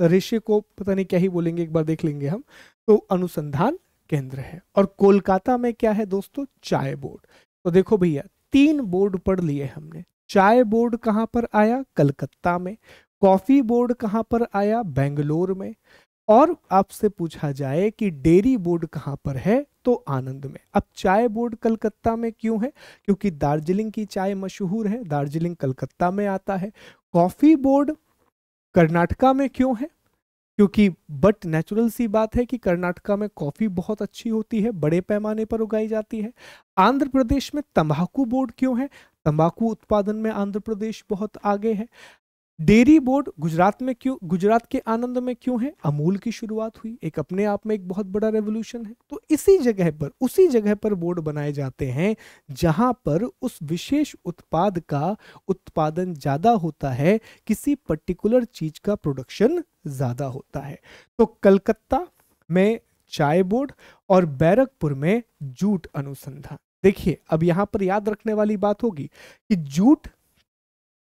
ऋषि को पता नहीं क्या ही बोलेंगे, एक बार देख लेंगे हम। तो अनुसंधान केंद्र है। और कोलकाता में क्या है दोस्तों? चाय बोर्ड। तो देखो भैया, 3 बोर्ड पढ़ लिए हमने। चाय बोर्ड कहाँ पर आया? कलकत्ता में। कॉफी बोर्ड कहाँ पर आया? बेंगलोर में। और आपसे पूछा जाए कि डेयरी बोर्ड कहाँ पर है, तो आनंद में। अब चाय बोर्ड कलकत्ता में क्यों है? क्योंकि दार्जिलिंग की चाय मशहूर है, दार्जिलिंग कलकत्ता में आता है। कॉफी बोर्ड कर्नाटका में क्यों है? क्योंकि बट नेचुरल सी बात है कि कर्नाटका में कॉफी बहुत अच्छी होती है, बड़े पैमाने पर उगाई जाती है। आंध्र प्रदेश में तंबाकू बोर्ड क्यों है? तंबाकू उत्पादन में आंध्र प्रदेश बहुत आगे है। डेयरी बोर्ड गुजरात में क्यों, गुजरात के आनंद में क्यों है? अमूल की शुरुआत हुई, एक अपने आप में एक बहुत बड़ा रेवोल्यूशन है। तो इसी जगह पर, उसी जगह पर बोर्ड बनाए जाते हैं जहां पर उस विशेष उत्पाद का उत्पादन ज्यादा होता है, किसी पर्टिकुलर चीज का प्रोडक्शन ज्यादा होता है। तो कलकत्ता में चाय बोर्ड और बैरकपुर में जूट अनुसंधान। देखिए, अब यहां पर याद रखने वाली बात होगी कि जूट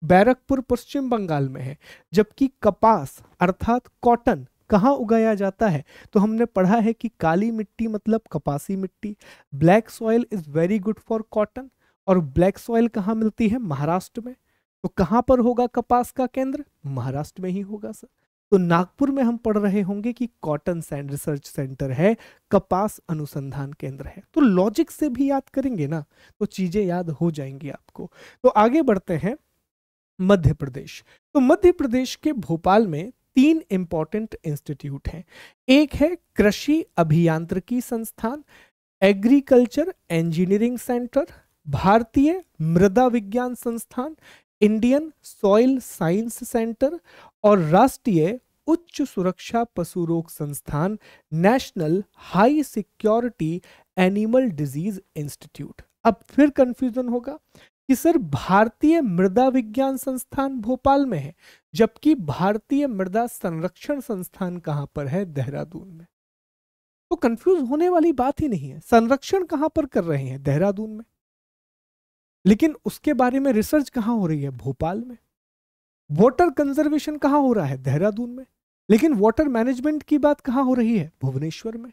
बैरकपुर पश्चिम बंगाल में है, जबकि कपास अर्थात कॉटन कहाँ उगाया जाता है? तो हमने पढ़ा है कि काली मिट्टी मतलब कपासी मिट्टी, black soil is very good for cotton. और ब्लैक सॉइल कहाँ मिलती है? महाराष्ट्र में। तो कहाँ पर होगा कपास का केंद्र? महाराष्ट्र में ही होगा सर। तो नागपुर में हम पढ़ रहे होंगे कि कॉटन सैंड रिसर्च सेंटर है, कपास अनुसंधान केंद्र है। तो लॉजिक से भी याद करेंगे ना, तो चीजें याद हो जाएंगी आपको। तो आगे बढ़ते हैं। मध्य प्रदेश। तो मध्य प्रदेश के भोपाल में 3 इंपॉर्टेंट इंस्टीट्यूट हैं। एक है कृषि अभियांत्रिकी संस्थान, एग्रीकल्चर इंजीनियरिंग सेंटर, भारतीय मृदा विज्ञान संस्थान, इंडियन सॉइल साइंस सेंटर, और राष्ट्रीय उच्च सुरक्षा पशु रोग संस्थान, national high security animal disease institute. अब फिर कंफ्यूजन होगा कि सर भारतीय मृदा विज्ञान संस्थान भोपाल में है, जबकि भारतीय मृदा संरक्षण संस्थान कहां पर है? देहरादून में। तो कंफ्यूज होने वाली बात ही नहीं है। संरक्षण कहां पर कर रहे हैं? देहरादून में। लेकिन उसके बारे में रिसर्च कहां हो रही है? भोपाल में। वाटर कंजर्वेशन कहां हो रहा है? देहरादून में। लेकिन वाटर मैनेजमेंट की बात कहां हो रही है? भुवनेश्वर में।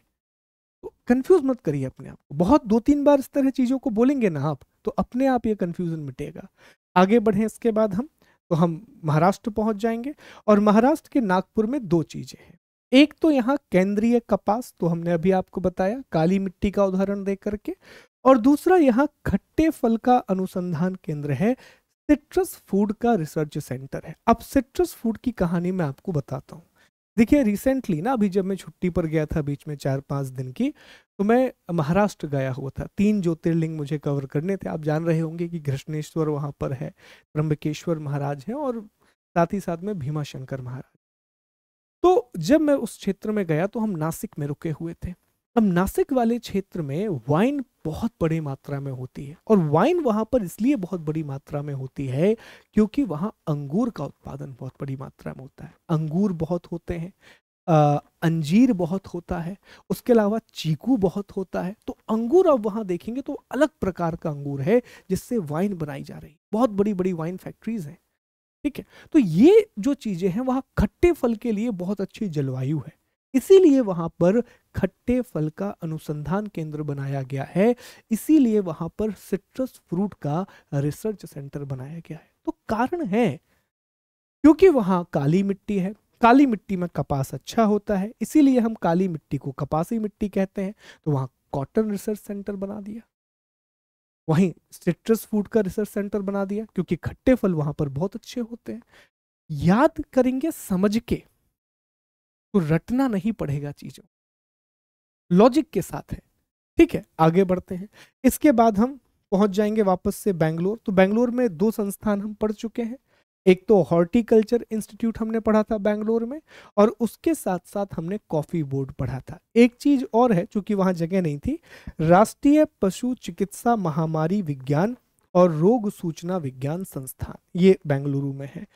तो कंफ्यूज मत करिए अपने आप को। बहुत 2-3 बार इस तरह चीजों को बोलेंगे ना आप, तो अपने आप ये कंफ्यूजन मिटेगा। आगे बढ़े इसके बाद हम महाराष्ट्र पहुंच जाएंगे। और महाराष्ट्र के नागपुर में 2 चीजें हैं। एक तो यहाँ केंद्रीय कपास, तो हमने अभी आपको बताया काली मिट्टी का उदाहरण दे करके। और दूसरा यहाँ खट्टे फल का अनुसंधान केंद्र है, सिट्रस फूड का रिसर्च सेंटर है। अब सिट्रस फूड की कहानी मैं आपको बताता हूँ। देखिए, रिसेंटली ना, अभी जब मैं छुट्टी पर गया था बीच में 4-5 दिन की, तो मैं महाराष्ट्र गया हुआ था। 3 ज्योतिर्लिंग मुझे कवर करने थे। आप जान रहे होंगे कि घृष्णेश्वर वहां पर है, त्र्यंबकेश्वर महाराज हैं, और साथ ही साथ में भीमाशंकर महाराज। तो जब मैं उस क्षेत्र में गया तो हम नासिक में रुके हुए थे। अब नासिक वाले क्षेत्र में वाइन बहुत बड़ी मात्रा में होती है। और वाइन वहां पर इसलिए बहुत बड़ी मात्रा में होती है क्योंकि वहां अंगूर का उत्पादन बहुत बड़ी मात्रा में होता है। अंगूर बहुत होते हैं, अंजीर बहुत होता है, उसके अलावा चीकू बहुत होता है। तो अंगूर आप वहां देखेंगे तो अलग प्रकार का अंगूर है जिससे वाइन बनाई जा रही है। बहुत बड़ी बड़ी वाइन फैक्ट्रीज हैं। ठीक है, तो ये जो चीजें हैं, वहां खट्टे फल के लिए बहुत अच्छी जलवायु है, इसीलिए वहां पर खट्टे फल का अनुसंधान केंद्र बनाया गया है। इसीलिए वहां पर सिट्रस फ्रूट का रिसर्च सेंटर बनाया गया है। तो कारण है क्योंकि वहां काली मिट्टी है, काली मिट्टी में कपास अच्छा होता है, इसीलिए हम काली मिट्टी को कपासी मिट्टी कहते हैं। तो वहां कॉटन रिसर्च सेंटर बना दिया, वहीं सिट्रस फूड का रिसर्च सेंटर बना दिया क्योंकि खट्टे फल वहां पर बहुत अच्छे होते हैं। याद करेंगे समझ के, तो रटना नहीं पड़ेगा चीजों, लॉजिक के साथ है। ठीक है, आगे बढ़ते हैं। इसके बाद हम पहुंच जाएंगे वापस से बेंगलोर। तो बेंगलोर में 2 संस्थान हम पढ़ चुके हैं। एक तो हॉर्टिकल्चर इंस्टीट्यूट हमने पढ़ा था बेंगलोर में, और उसके साथ साथ हमने कॉफी बोर्ड पढ़ा था। एक चीज और है, चूंकि वहां जगह नहीं थी, राष्ट्रीय पशु चिकित्सा महामारी विज्ञान और रोग सूचना विज्ञान संस्थान, ये बेंगलुरु में है।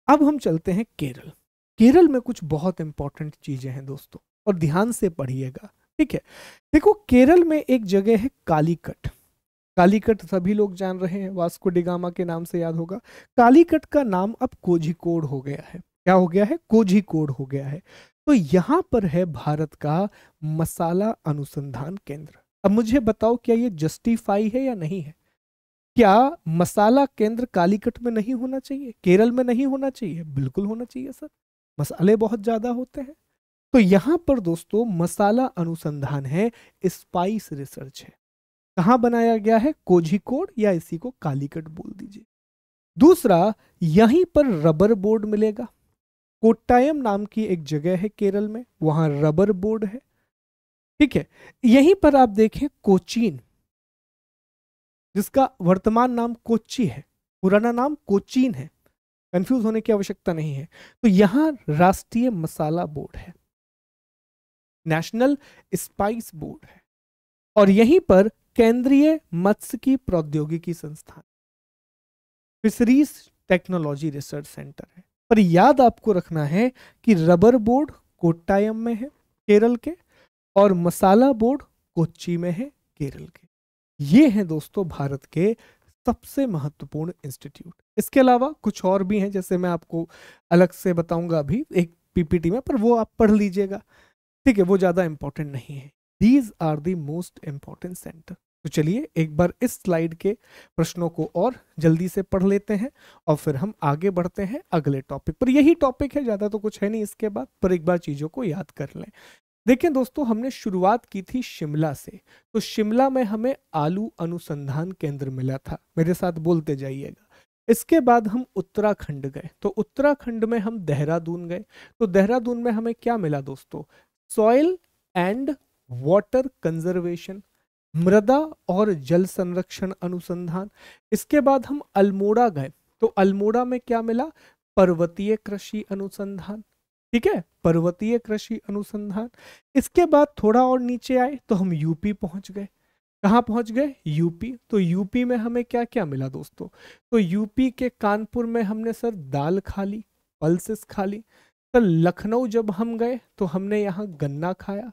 अब हम चलते हैं केरल। केरल में कुछ बहुत इंपॉर्टेंट चीजें हैं दोस्तों, और ध्यान से पढ़िएगा। ठीक है, देखो केरल में एक जगह है कालीकट। कालीकट सभी लोग जान रहे हैं, वास्को डिगामा के नाम से याद होगा। कालीकट का नाम अब कोझिकोड हो गया है। क्या हो गया है, कोझिकोड हो गया है। तो यहां पर है भारत का मसाला अनुसंधान केंद्र। अब मुझे बताओ क्या ये जस्टिफाई है या नहीं है? क्या मसाला केंद्र कालीकट में नहीं होना चाहिए, केरल में नहीं होना चाहिए? बिल्कुल होना चाहिए सर, मसाले बहुत ज्यादा होते हैं। तो यहां पर दोस्तों मसाला अनुसंधान है, स्पाइस रिसर्च है। कहां बनाया गया है? कोझिकोड, या इसी को कालीकट बोल दीजिए। दूसरा, यहीं पर रबर बोर्ड मिलेगा। कोट्टायम नाम की एक जगह है केरल में, वहां रबर बोर्ड है। ठीक है, यहीं पर आप देखें कोचीन, जिसका वर्तमान नाम कोच्चि है, पुराना नाम कोचीन है, कंफ्यूज होने की आवश्यकता नहीं है। तो यहां राष्ट्रीय मसाला बोर्ड है, नेशनल स्पाइस बोर्ड है। और यहीं पर केंद्रीय मत्स्यिकी प्रौद्योगिकी संस्थान, फिशरीज टेक्नोलॉजी रिसर्च सेंटर है। पर याद आपको रखना है कि रबर बोर्ड कोट्टायम में है केरल के, और मसाला बोर्ड कोच्चि में है केरल के। ये हैं दोस्तों भारत के सबसे महत्वपूर्ण इंस्टीट्यूट। इसके अलावा कुछ और भी हैं, जैसे मैं आपको अलग से बताऊंगा अभी एक पीपीटी में, पर वो आप पढ़ लीजिएगा, ठीक है, वो ज्यादा इंपॉर्टेंट नहीं है। These are the most important centre. तो चलिए एक बार इस स्लाइड के प्रश्नों को और जल्दी से पढ़ लेते हैं, और फिर हम आगे बढ़ते हैं अगले टॉपिक पर। यही टॉपिक है, ज्यादा तो कुछ है नहीं इसके बाद, पर एक बार चीजों को याद कर लें। देखिए दोस्तों, हमने शुरुआत की थी शिमला से। तो शिमला में हमें आलू अनुसंधान केंद्र मिला था, मेरे साथ बोलते जाइएगा। इसके बाद हम उत्तराखंड गए, तो उत्तराखंड में हम देहरादून गए। तो देहरादून में हमें क्या मिला दोस्तों? सॉइल एंड वाटर कंजर्वेशन, मृदा और जल संरक्षण अनुसंधान। इसके बाद हम अल्मोड़ा गए, तो अल्मोड़ा में क्या मिला? पर्वतीय कृषि अनुसंधान। ठीक है, पर्वतीय कृषि अनुसंधान। इसके बाद थोड़ा और नीचे आए तो हम यूपी पहुंच गए। कहाँ पहुंच गए? यूपी। तो यूपी में हमें क्या क्या मिला दोस्तों? तो यूपी के कानपुर में हमने सर दाल खा ली, पल्सेस खा ली। सर लखनऊ जब हम गए तो हमने यहाँ गन्ना खाया।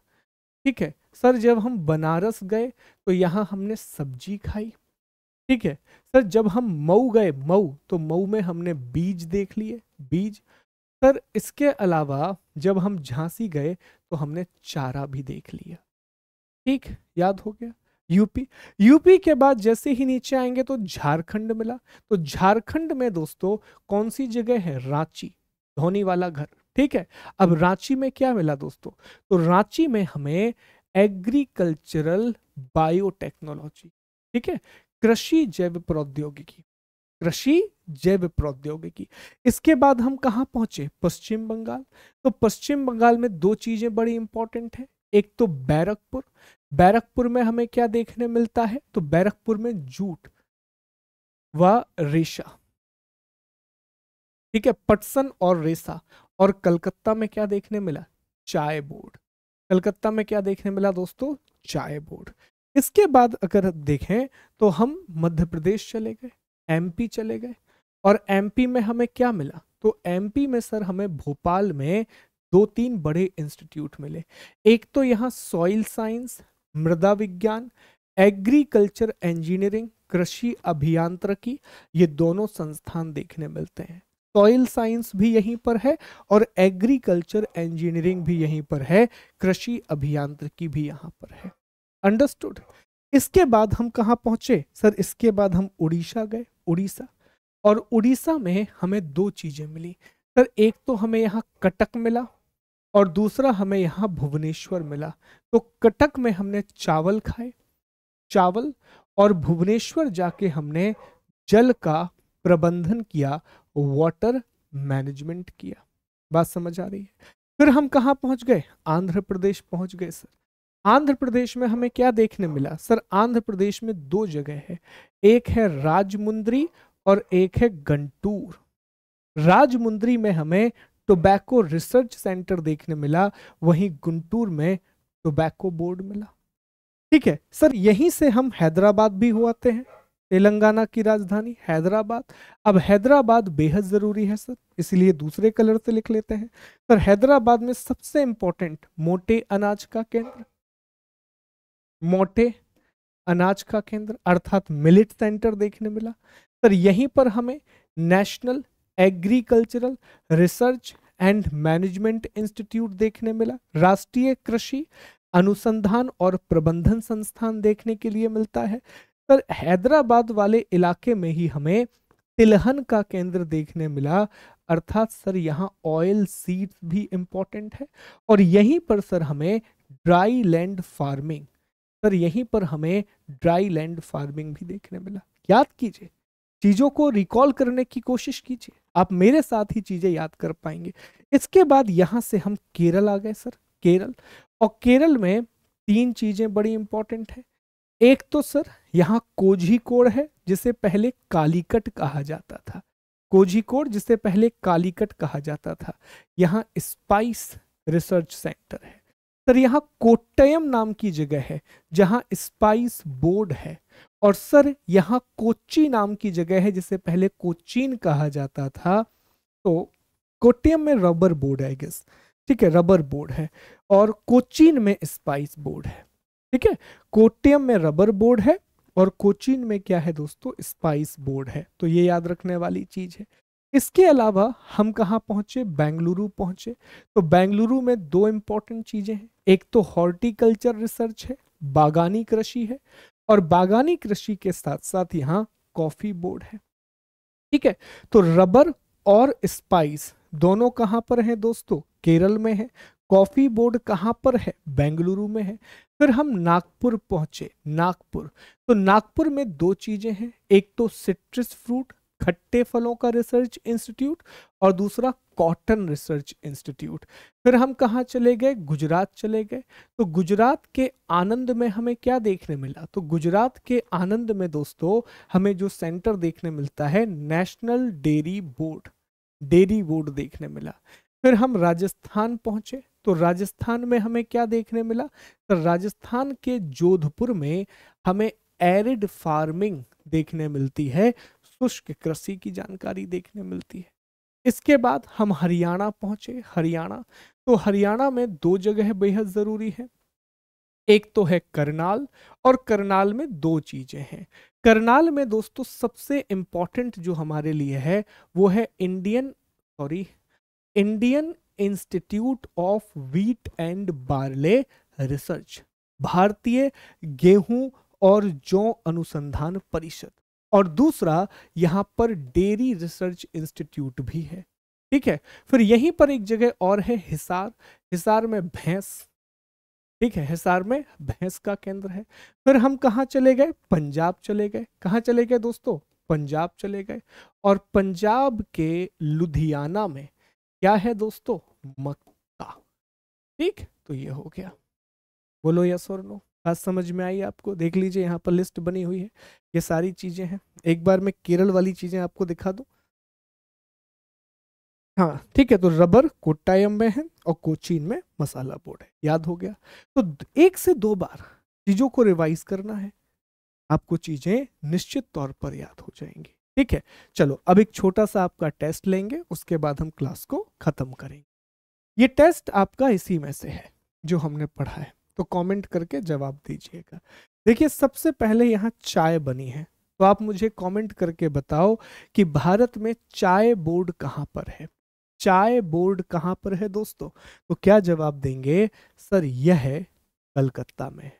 ठीक है सर, जब हम बनारस गए तो यहाँ हमने सब्जी खाई। ठीक है सर, जब हम मऊ गए, मऊ, तो मऊ में हमने बीज देख लिए, बीज। सर इसके अलावा जब हम झांसी गए तो हमने चारा भी देख लिया। ठीक, याद हो गया। यूपी, यूपी के बाद जैसे ही नीचे आएंगे तो झारखंड मिला। तो झारखंड में दोस्तों कौन सी जगह है? रांची, धोनी वाला घर। ठीक है, अब रांची में क्या मिला दोस्तों? तो रांची में हमें एग्रीकल्चरल बायोटेक्नोलॉजी, ठीक है, कृषि जैव प्रौद्योगिकी, कृषि जैव प्रौद्योगिकी। इसके बाद हम कहाँ पहुंचे? पश्चिम बंगाल। तो पश्चिम बंगाल में दो चीजें बड़ी इंपॉर्टेंट है। एक तो बैरकपुर, बैरकपुर में हमें क्या देखने मिलता है? तो बैरकपुर में जूट व रेशा। ठीक है, पटसन और रेशा। और कलकत्ता में क्या देखने मिला? चाय बोर्ड। कलकत्ता में क्या देखने मिला दोस्तों? चाय बोर्ड। इसके बाद अगर देखें तो हम मध्य प्रदेश चले गए, एमपी चले गए, और एमपी में हमें क्या मिला? तो एमपी में सर हमें भोपाल में दो तीन बड़े इंस्टीट्यूट मिले। एक तो यहाँ सॉइल साइंस, मृदा विज्ञान, एग्रीकल्चर इंजीनियरिंग, कृषि अभियांत्रिकी, ये दोनों संस्थान देखने मिलते हैं। सॉइल साइंस भी यहीं पर है और एग्रीकल्चर इंजीनियरिंग भी यहीं पर है, कृषि अभियांत्रिकी भी यहाँ पर है। अंडरस्टूड। इसके बाद हम कहाँ पहुंचे? सर इसके बाद हम उड़ीसा गए, उड़ीसा। और उड़ीसा में हमें दो चीजें मिली सर, एक तो हमें यहाँ कटक मिला और दूसरा हमें यहाँ भुवनेश्वर मिला। तो कटक में हमने चावल खाए, चावल, और भुवनेश्वर जाके हमने जल का प्रबंधन किया, वाटर मैनेजमेंट किया। बात समझ आ रही है? फिर हम कहाँ पहुंच गए? आंध्र प्रदेश पहुंच गए सर। आंध्र प्रदेश में हमें क्या देखने मिला? सर आंध्र प्रदेश में दो जगह है, एक है राजमुंद्री और एक है गंटूर। राजमुंद्री में हमें टोबैको रिसर्च सेंटर देखने मिला, वहीं गुंटूर में टोबैको बोर्ड मिला। ठीक है सर, यहीं से हम हैदराबाद भी हुआते हैं, तेलंगाना की राजधानी हैदराबाद। अब हैदराबाद बेहद जरूरी है सर, इसलिए दूसरे कलर से लिख लेते हैं। सर हैदराबाद में सबसे इंपॉर्टेंट मोटे अनाज का केंद्र, मोटे अनाज का केंद्र अर्थात मिलेट सेंटर देखने मिला। सर यहीं पर हमें national agricultural research and management institute देखने मिला, राष्ट्रीय कृषि अनुसंधान और प्रबंधन संस्थान देखने के लिए मिलता है। सर हैदराबाद वाले इलाके में ही हमें तिलहन का केंद्र देखने मिला, अर्थात सर यहाँ ऑयल सीड्स भी इंपॉर्टेंट है। और यहीं पर सर हमें ड्राई लैंड फार्मिंग, सर यहीं पर हमें ड्राई लैंड फार्मिंग भी देखने मिला। याद कीजिए, चीजों को रिकॉल करने की कोशिश कीजिए, आप मेरे साथ ही चीजें याद कर पाएंगे। इसके बाद यहां से हम केरल आ गए सर, केरल। और केरल में तीन चीजें बड़ी इंपॉर्टेंट है। एक तो सर यहाँ कोझिकोड है, जिसे पहले कालीकट कहा जाता था, कोझिकोड जिसे पहले कालीकट कहा जाता था। यहाँ स्पाइस रिसर्च सेंटर है। सर यहाँ कोट्टयम नाम की जगह है जहाँ स्पाइस बोर्ड है। और सर यहाँ कोच्चि नाम की जगह है जिसे पहले कोचीन कहा जाता था। तो कोट्टयम में रबर बोर्ड है, गेस, ठीक है, रबर बोर्ड है। और कोचीन में स्पाइस बोर्ड है, ठीक है। कोट्टयम में रबर बोर्ड है और कोचीन में क्या है दोस्तों, स्पाइस बोर्ड है। तो ये याद रखने वाली चीज है। इसके अलावा हम कहाँ पहुंचे, बेंगलुरु पहुंचे। तो बेंगलुरु में दो इंपॉर्टेंट चीजें हैं, एक तो हॉर्टिकल्चर रिसर्च है, बागानी कृषि है, और बागानी कृषि के साथ साथ यहाँ कॉफी बोर्ड है, ठीक है। तो रबर और स्पाइस दोनों कहां पर हैं दोस्तों, केरल में है। कॉफी बोर्ड कहां पर है, बेंगलुरु में है। फिर हम नागपुर पहुंचे, नागपुर। तो नागपुर में दो चीजें हैं, एक तो सिट्रस फ्रूट खट्टे फलों का रिसर्च इंस्टीट्यूट और दूसरा कॉटन रिसर्च इंस्टीट्यूट। फिर हम कहाँ चले गए, गुजरात चले गए। तो गुजरात के आनंद में हमें क्या देखने मिला, तो गुजरात के आनंद में दोस्तों हमें जो सेंटर देखने मिलता है, national dairy board, dairy board देखने मिला। फिर हम राजस्थान पहुंचे। तो राजस्थान में हमें क्या देखने मिला, तो राजस्थान के जोधपुर में हमें एरिड फार्मिंग देखने मिलती है, शुष्क कृषि की जानकारी देखने मिलती है। इसके बाद हम हरियाणा पहुंचे, हरियाणा। तो हरियाणा में दो जगह बेहद जरूरी है, एक तो है करनाल, और करनाल में दो चीजें हैं। करनाल में दोस्तों सबसे इंपॉर्टेंट जो हमारे लिए है वो है Indian institute of wheat and barley research, भारतीय गेहूं और जौ अनुसंधान परिषद। और दूसरा यहां पर डेयरी रिसर्च इंस्टीट्यूट भी है, ठीक है। फिर यहीं पर एक जगह और है हिसार, हिसार में भैंस, ठीक है, हिसार में भैंस का केंद्र है। फिर हम कहाँ चले गए, पंजाब चले गए। कहाँ चले गए दोस्तों, पंजाब चले गए। और पंजाब के लुधियाना में क्या है दोस्तों, मक्का, ठीक। तो ये हो गया, बोलो यस और नो। बात समझ में आई आपको, देख लीजिए यहाँ पर लिस्ट बनी हुई है, ये सारी चीजें हैं। एक बार मैं केरल वाली चीजें आपको दिखा दूं, हाँ ठीक है। तो रबर कोट्टायम में है और कोचीन में मसाला बोर्ड है, याद हो गया। तो एक से दो बार चीजों को रिवाइज करना है, आपको चीजें निश्चित तौर पर याद हो जाएंगी, ठीक है। चलो अब एक छोटा सा आपका टेस्ट लेंगे, उसके बाद हम क्लास को खत्म करेंगे। ये टेस्ट आपका इसी में से है जो हमने पढ़ा है, तो कमेंट करके जवाब दीजिएगा। देखिए सबसे पहले यहाँ चाय बनी है, तो आप मुझे कमेंट करके बताओ कि भारत में चाय बोर्ड कहाँ पर है, चाय बोर्ड कहाँ पर है दोस्तों। तो क्या जवाब देंगे, सर यह है कलकत्ता में,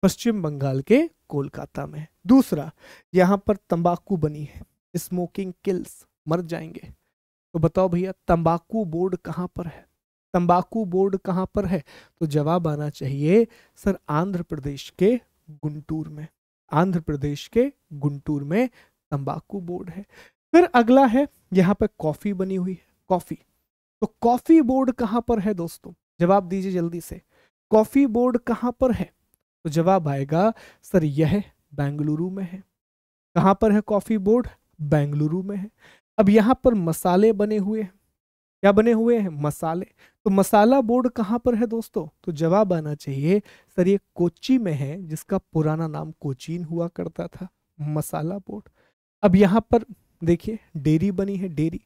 पश्चिम बंगाल के कोलकाता में। दूसरा, यहाँ पर तंबाकू बनी है, स्मोकिंग किल्स, मर जाएंगे। तो बताओ भैया तंबाकू बोर्ड कहाँ पर है, तंबाकू बोर्ड कहाँ पर है। तो जवाब आना चाहिए सर आंध्र प्रदेश के गुंटूर में, आंध्र प्रदेश के गुंटूर में तंबाकू बोर्ड है। फिर अगला है यहाँ पे कॉफी बनी हुई है, कॉफी। तो कॉफी बोर्ड कहाँ पर है दोस्तों, जवाब दीजिए जल्दी से, कॉफी बोर्ड कहाँ पर है। तो जवाब आएगा सर यह बेंगलुरु में है। कहाँ पर है कॉफी बोर्ड, बेंगलुरु में है। अब यहाँ पर मसाले बने हुए हैं, क्या बने हुए हैं, मसाले। तो मसाला बोर्ड कहाँ पर है दोस्तों, तो जवाब आना चाहिए सर ये कोच्चि में है, जिसका पुराना नाम कोचीन हुआ करता था, मसाला बोर्ड। अब यहाँ पर देखिए डेयरी बनी है, डेयरी।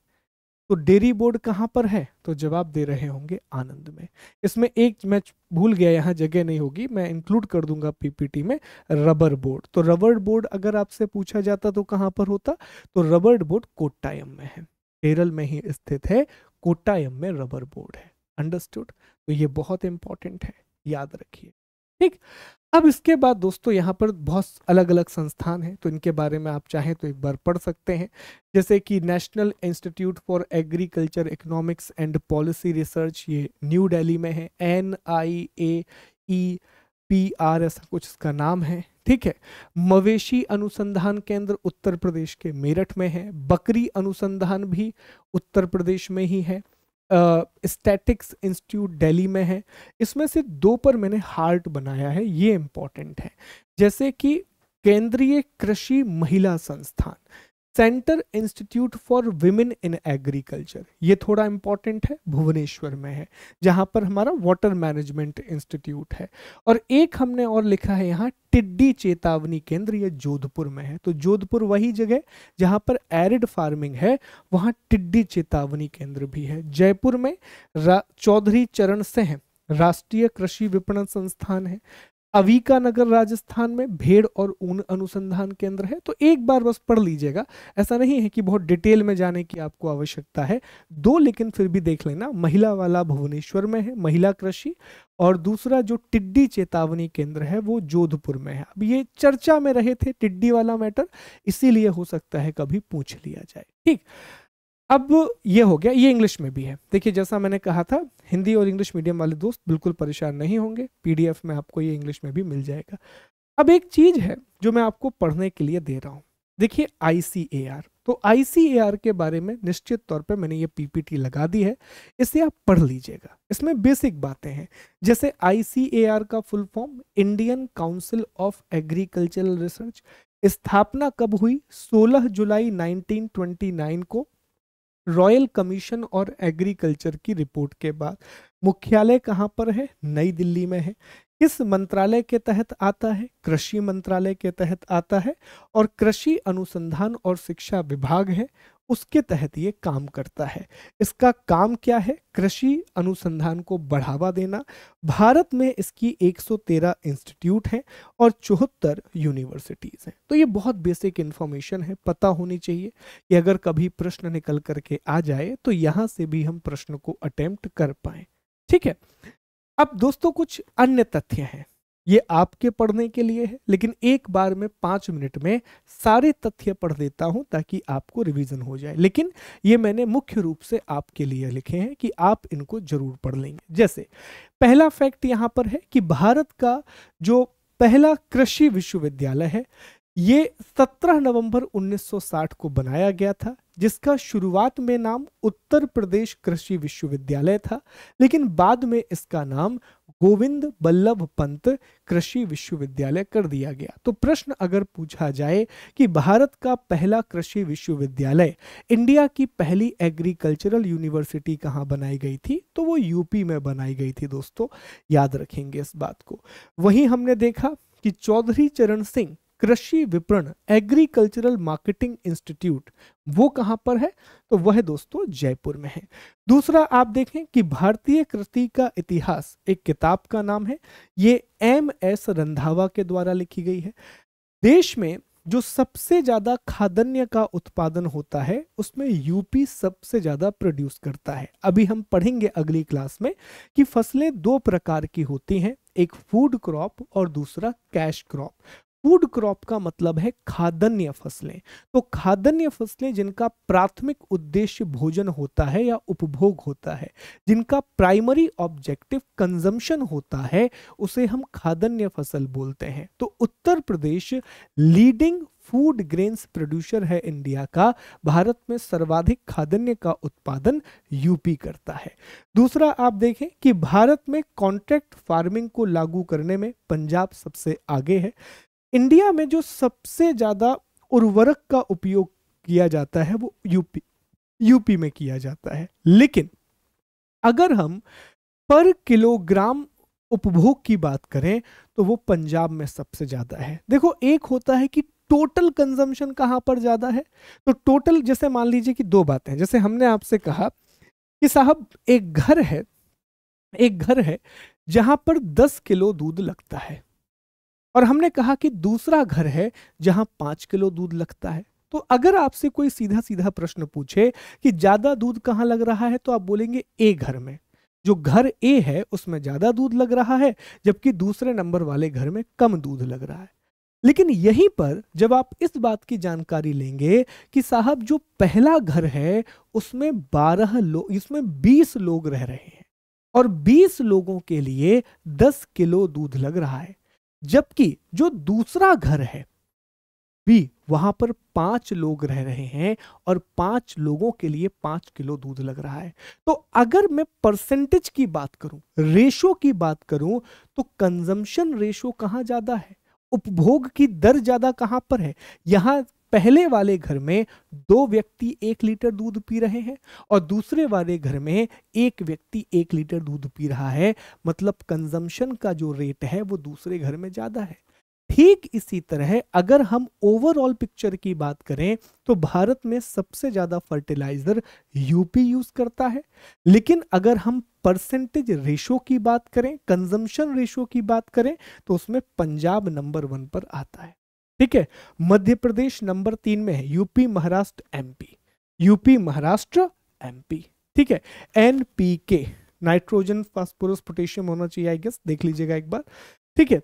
तो डेयरी बोर्ड कहाँ पर है, तो जवाब दे रहे होंगे आनंद में। इसमें एक मैं भूल गया, यहाँ जगह नहीं होगी, मैं इंक्लूड कर दूंगा पीपीटी में, रबर बोर्ड। तो रबर बोर्ड अगर आपसे पूछा जाता तो कहाँ पर होता, तो रबर बोर्ड कोट्टायम में है। केरल में ही स्थित है, कोट्टायम में रबर बोर्ड है। अंडरस्टूड? तो ये बहुत इंपॉर्टेंट है, याद रखिए। ठीक। अब इसके बाद दोस्तों यहाँ पर बहुत अलग अलग संस्थान हैं, तो इनके बारे में आप चाहें तो एक बार पढ़ सकते हैं। जैसे कि national institute for agriculture economics and policy research, ये न्यू दिल्ली में है, NIAEPR ऐसा कुछ इसका नाम है। ठीक है। मवेशी अनुसंधान केंद्र उत्तर प्रदेश के मेरठ में है। बकरी अनुसंधान भी उत्तर प्रदेश में ही है। स्टैटिक्स इंस्टीट्यूट दिल्ली में है। इसमें से दो पर मैंने हार्ट बनाया है, ये इंपॉर्टेंट है। जैसे कि केंद्रीय कृषि महिला संस्थान, centre institute for women in agriculture, ये थोड़ा इंपॉर्टेंट है, भुवनेश्वर में है, जहां पर हमारा वाटर मैनेजमेंट इंस्टीट्यूट है। और एक हमने और लिखा है यहाँ, टिड्डी चेतावनी केंद्र, ये जोधपुर में है। तो जोधपुर वही जगह जहां पर एरिड फार्मिंग है, वहां टिड्डी चेतावनी केंद्र भी है। जयपुर में चौधरी चरण सिंह राष्ट्रीय कृषि विपणन संस्थान है। अविका नगर राजस्थान में भेड़ और ऊन अनुसंधान केंद्र है। तो एक बार बस पढ़ लीजिएगा, ऐसा नहीं है कि बहुत डिटेल में जाने की आपको आवश्यकता है। दो लेकिन फिर भी देख लेना, महिला वाला भुवनेश्वर में है, महिला कृषि, और दूसरा जो टिड्डी चेतावनी केंद्र है वो जोधपुर में है। अब ये चर्चा में रहे थे टिड्डी वाला मैटर, इसीलिए हो सकता है कभी पूछ लिया जाए। ठीक। अब ये हो गया, ये इंग्लिश में भी है। देखिए जैसा मैंने कहा था, हिंदी और इंग्लिश मीडियम वाले दोस्त बिल्कुल परेशान नहीं होंगे, PDF में आपको ये इंग्लिश में भी मिल जाएगा। अब एक चीज है जो मैं आपको पढ़ने के लिए दे रहा हूं, देखिए ICAR। तो ICAR के बारे में निश्चित तौर पे मैंने ये PPT लगा दी है, इसे आप पढ़ लीजिएगा। इसमें बेसिक बातें हैं, जैसे ICAR का full form Indian council of agricultural research, स्थापना कब हुई? 16 जुलाई 1929 को, रॉयल कमीशन और एग्रीकल्चर की रिपोर्ट के बाद। मुख्यालय कहाँ पर है? नई दिल्ली में है। किस मंत्रालय के तहत आता है? कृषि मंत्रालय के तहत आता है। और कृषि अनुसंधान और शिक्षा विभाग है, उसके तहत ये काम करता है। इसका काम क्या है? कृषि अनुसंधान को बढ़ावा देना। भारत में इसकी 113 इंस्टीट्यूट हैं और 74 यूनिवर्सिटीज हैं। तो ये बहुत बेसिक इंफॉर्मेशन है, पता होनी चाहिए कि अगर कभी प्रश्न निकल करके आ जाए तो यहां से भी हम प्रश्न को अटेम्प्ट कर पाए। ठीक है। अब दोस्तों कुछ अन्य तथ्य हैं, ये आपके पढ़ने के लिए है, लेकिन एक बार में 5 मिनट में सारे तथ्य पढ़ देता हूं ताकि आपको रिवीजन हो जाए। लेकिन ये मैंने मुख्य रूप से आपके लिए लिखे हैं कि आप इनको जरूर पढ़ लेंगे। जैसे पहला फैक्ट यहां पर है कि भारत का जो पहला कृषि विश्वविद्यालय है, ये 17 नवंबर 1960 को बनाया गया था, जिसका शुरुआत में नाम उत्तर प्रदेश कृषि विश्वविद्यालय था, लेकिन बाद में इसका नाम गोविंद बल्लभ पंत कृषि विश्वविद्यालय कर दिया गया। तो प्रश्न अगर पूछा जाए कि भारत का पहला कृषि विश्वविद्यालय, इंडिया की पहली एग्रीकल्चरल यूनिवर्सिटी कहाँ बनाई गई थी, तो वो यूपी में बनाई गई थी दोस्तों, याद रखेंगे इस बात को। वहीं हमने देखा कि चौधरी चरण सिंह कृषि विपणन एग्रीकल्चरल मार्केटिंग इंस्टीट्यूट, वो कहां पर है, तो वह दोस्तों जयपुर में है। दूसरा आप देखें कि भारतीय कृषि का इतिहास एक किताब का नाम है, ये MS रंधावा के द्वारा लिखी गई है। देश में जो सबसे ज्यादा खाद्यान्न का उत्पादन होता है उसमें यूपी सबसे ज्यादा प्रोड्यूस करता है। अभी हम पढ़ेंगे अगली क्लास में कि फसलें दो प्रकार की होती हैं, एक फूड क्रॉप और दूसरा कैश क्रॉप। फूड क्रॉप का मतलब है खाद्यान्न फसलें। तो खाद्यान्न फसलें जिनका प्राथमिक उद्देश्य भोजन होता है या उपभोग होता है, जिनका प्राइमरी ऑब्जेक्टिव कंजम्पशन होता है, उसे हम खाद्यान्न फसल बोलते हैं। तो Uttar Pradesh leading food grains producer है इंडिया का। भारत में सर्वाधिक खाद्यान्न का उत्पादन यूपी करता है। दूसरा आप देखें कि भारत में कॉन्ट्रैक्ट फार्मिंग को लागू करने में पंजाब सबसे आगे है। इंडिया में जो सबसे ज्यादा उर्वरक का उपयोग किया जाता है वो यूपी में किया जाता है, लेकिन अगर हम पर किलोग्राम उपभोग की बात करें तो वो पंजाब में सबसे ज्यादा है। देखो एक होता है कि टोटल कंजम्पशन कहां पर ज्यादा है, तो टोटल जैसे मान लीजिए कि दो बातें, जैसे हमने आपसे कहा कि साहब एक घर है जहां पर 10 किलो दूध लगता है, और हमने कहा कि दूसरा घर है जहां 5 किलो दूध लगता है। तो अगर आपसे कोई सीधा सीधा प्रश्न पूछे कि ज्यादा दूध कहाँ लग रहा है, तो आप बोलेंगे ए घर में। जो घर ए है उसमें ज्यादा दूध लग रहा है, जबकि दूसरे नंबर वाले घर में कम दूध लग रहा है। लेकिन यहीं पर जब आप इस बात की जानकारी लेंगे कि साहब जो पहला घर है उसमें 12 लोग, इसमें 20 लोग रह रहे हैं और 20 लोगों के लिए 10 किलो दूध लग रहा है, जबकि जो दूसरा घर है बी, वहां पर 5 लोग रह रहे हैं और 5 लोगों के लिए 5 किलो दूध लग रहा है। तो अगर मैं परसेंटेज की बात करूं, रेशो की बात करूं, तो कंजम्पशन रेशो कहां ज्यादा है, उपभोग की दर ज्यादा कहां पर है। यहां पहले वाले घर में 2 व्यक्ति 1 लीटर दूध पी रहे हैं और दूसरे वाले घर में 1 व्यक्ति 1 लीटर दूध पी रहा है, मतलब कंजम्पशन का जो रेट है वो दूसरे घर में ज्यादा है। ठीक इसी तरह अगर हम ओवरऑल पिक्चर की बात करें तो भारत में सबसे ज्यादा फर्टिलाइजर यूपी यूज करता है, लेकिन अगर हम परसेंटेज रेशो की बात करें, कंजम्पशन रेशो की बात करें, तो उसमें पंजाब नंबर 1 पर आता है। ठीक है, मध्य प्रदेश नंबर 3 में है, UP Maharashtra MP, UP Maharashtra MP. ठीक है, एनपीके नाइट्रोजन फास्फोरस पोटेशियम होना चाहिए, आई गेस, देख लीजिएगा एक बार। ठीक है,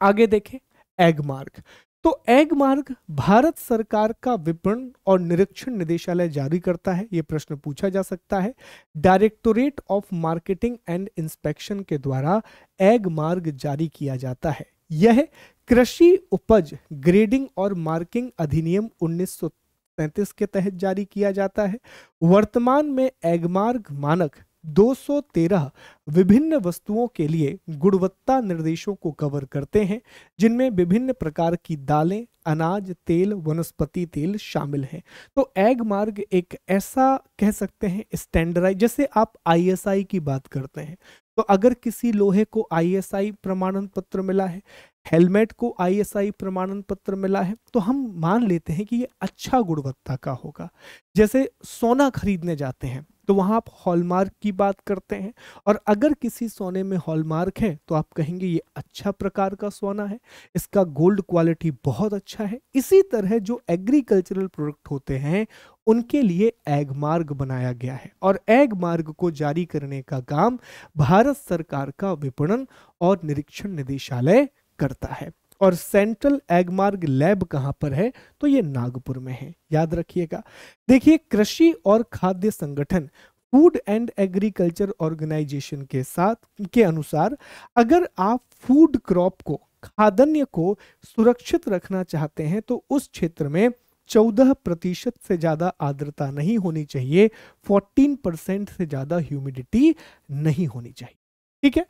आगे देखें एग मार्ग। तो एग मार्ग भारत सरकार का विपणन और निरीक्षण निदेशालय जारी करता है, यह प्रश्न पूछा जा सकता है। Directorate of marketing and inspection के द्वारा एग मार्ग जारी किया जाता है। यह कृषि उपज ग्रेडिंग और मार्किंग अधिनियम 1933 के तहत जारी किया जाता है। वर्तमान में एगमार्ग मानक 213 विभिन्न वस्तुओं के लिए गुणवत्ता निर्देशों को कवर करते हैं, जिनमें विभिन्न प्रकार की दालें, अनाज, तेल, वनस्पति तेल शामिल हैं। तो एग मार्ग एक ऐसा कह सकते हैं स्टैंडर्डाइज, जैसे आप आईएसआई की बात करते हैं, तो अगर किसी लोहे को आईएसआई प्रमाणन पत्र मिला है, हेलमेट को आईएसआई प्रमाणन पत्र मिला है, तो हम मान लेते हैं कि ये अच्छा गुणवत्ता का होगा। जैसे सोना खरीदने जाते हैं तो वहां आप हॉलमार्क की बात करते हैं, और अगर किसी सोने में हॉलमार्क है तो आप कहेंगे ये अच्छा प्रकार का सोना है, इसका गोल्ड क्वालिटी बहुत अच्छा है। इसी तरह जो एग्रीकल्चरल प्रोडक्ट होते हैं उनके लिए एग मार्ग बनाया गया है, और एग मार्ग को जारी करने का काम भारत सरकार का विपणन और निरीक्षण निदेशालय करता है। और सेंट्रल एगमार्ग लैब कहां पर है, तो ये नागपुर में है, याद रखिएगा। देखिए, कृषि और खाद्य संगठन फूड एंड एग्रीकल्चर ऑर्गेनाइजेशन के अनुसार अगर आप फूड क्रॉप को, खाद्यान्न को सुरक्षित रखना चाहते हैं तो उस क्षेत्र में 14% से ज्यादा आर्द्रता नहीं होनी चाहिए, 14% से ज्यादा ह्यूमिडिटी नहीं होनी चाहिए। ठीक है,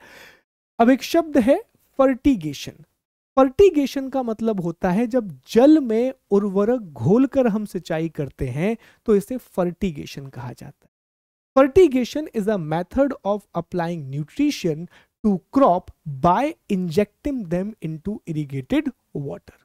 अब एक शब्द है फर्टिगेशन। फर्टिगेशन का मतलब होता है जब जल में उर्वरक घोलकर हम सिंचाई करते हैं तो इसे फर्टिगेशन कहा जाता है। Fertigation is a method of applying nutrition to crop by injecting them into irrigated water.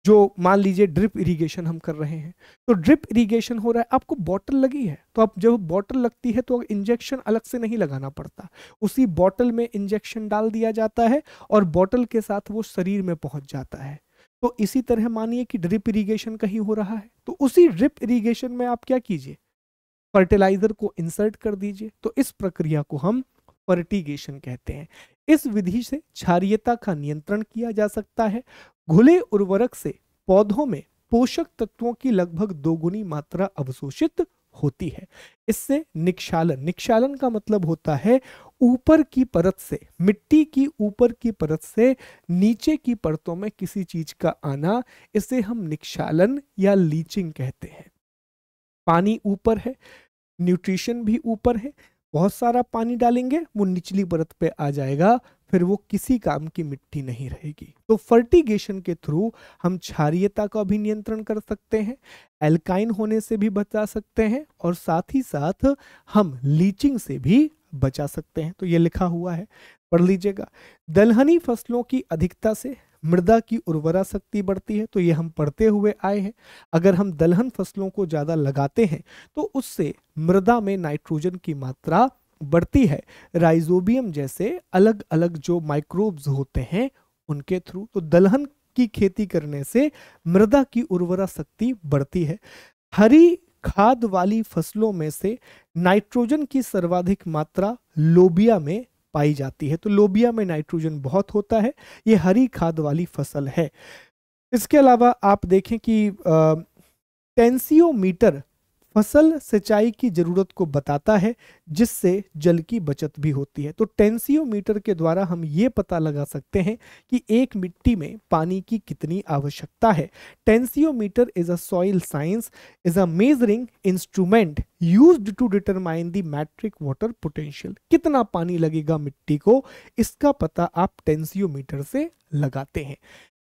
जो मान लीजिए ड्रिप इरिगेशन हम कर रहे हैं, तो ड्रिप इरिगेशन हो रहा है, आपको बॉटल लगी है, तो आप जब बॉटल लगती है तो इंजेक्शन अलग से नहीं लगाना पड़ता, उसी बॉटल में इंजेक्शन डाल दिया जाता है और बॉटल के साथ वो शरीर में पहुंच जाता है। तो इसी तरह मानिए कि ड्रिप इरिगेशन कहीं हो रहा है, तो उसी ड्रिप इरिगेशन में आप क्या कीजिए, फर्टिलाइजर को इंसर्ट कर दीजिए। तो इस प्रक्रिया को हम फर्टिगेशन कहते हैं। इस विधि से क्षारीयता का नियंत्रण किया जा सकता है। घुले उर्वरक से पौधों में पोषक तत्वों की लगभग 2 गुनी मात्रा अवशोषित होती है। इससे निक्षालन, निक्षालन का मतलब होता है ऊपर की परत से, मिट्टी की ऊपर की परत से नीचे की परतों में किसी चीज का आना, इसे हम निक्षालन या लीचिंग कहते हैं। पानी ऊपर है, न्यूट्रिशन भी ऊपर है, बहुत सारा पानी डालेंगे वो निचली परत पे आ जाएगा, फिर वो किसी काम की मिट्टी नहीं रहेगी। तो फर्टिगेशन के थ्रू हम क्षारीयता का भी नियंत्रण कर सकते हैं, एल्काइन होने से भी बचा सकते हैं, और साथ ही साथ हम लीचिंग से भी बचा सकते हैं। तो ये लिखा हुआ है, पढ़ लीजिएगा। दलहनी फसलों की अधिकता से मृदा की उर्वरा शक्ति बढ़ती है, तो ये हम पढ़ते हुए आए हैं। अगर हम दलहन फसलों को ज्यादा लगाते हैं तो उससे मृदा में नाइट्रोजन की मात्रा बढ़ती है, राइजोबियम जैसे अलग अलग जो माइक्रोब्स होते हैं उनके थ्रू। तो दलहन की खेती करने से मृदा की उर्वरा शक्ति बढ़ती है। हरी खाद वाली फसलों में से नाइट्रोजन की सर्वाधिक मात्रा लोबिया में पाई जाती है। तो लोबिया में नाइट्रोजन बहुत होता है, ये हरी खाद वाली फसल है। इसके अलावा आप देखें कि टेंसियोमीटर फसल सिंचाई की जरूरत को बताता है, जिससे जल की बचत भी होती है। तो टेंसियोमीटर के द्वारा हम ये पता लगा सकते हैं कि एक मिट्टी में पानी की कितनी आवश्यकता है। Tensiometer is a soil science, is a measuring instrument used to determine the matric water potential. कितना पानी लगेगा मिट्टी को, इसका पता आप टेंसियोमीटर से लगाते हैं।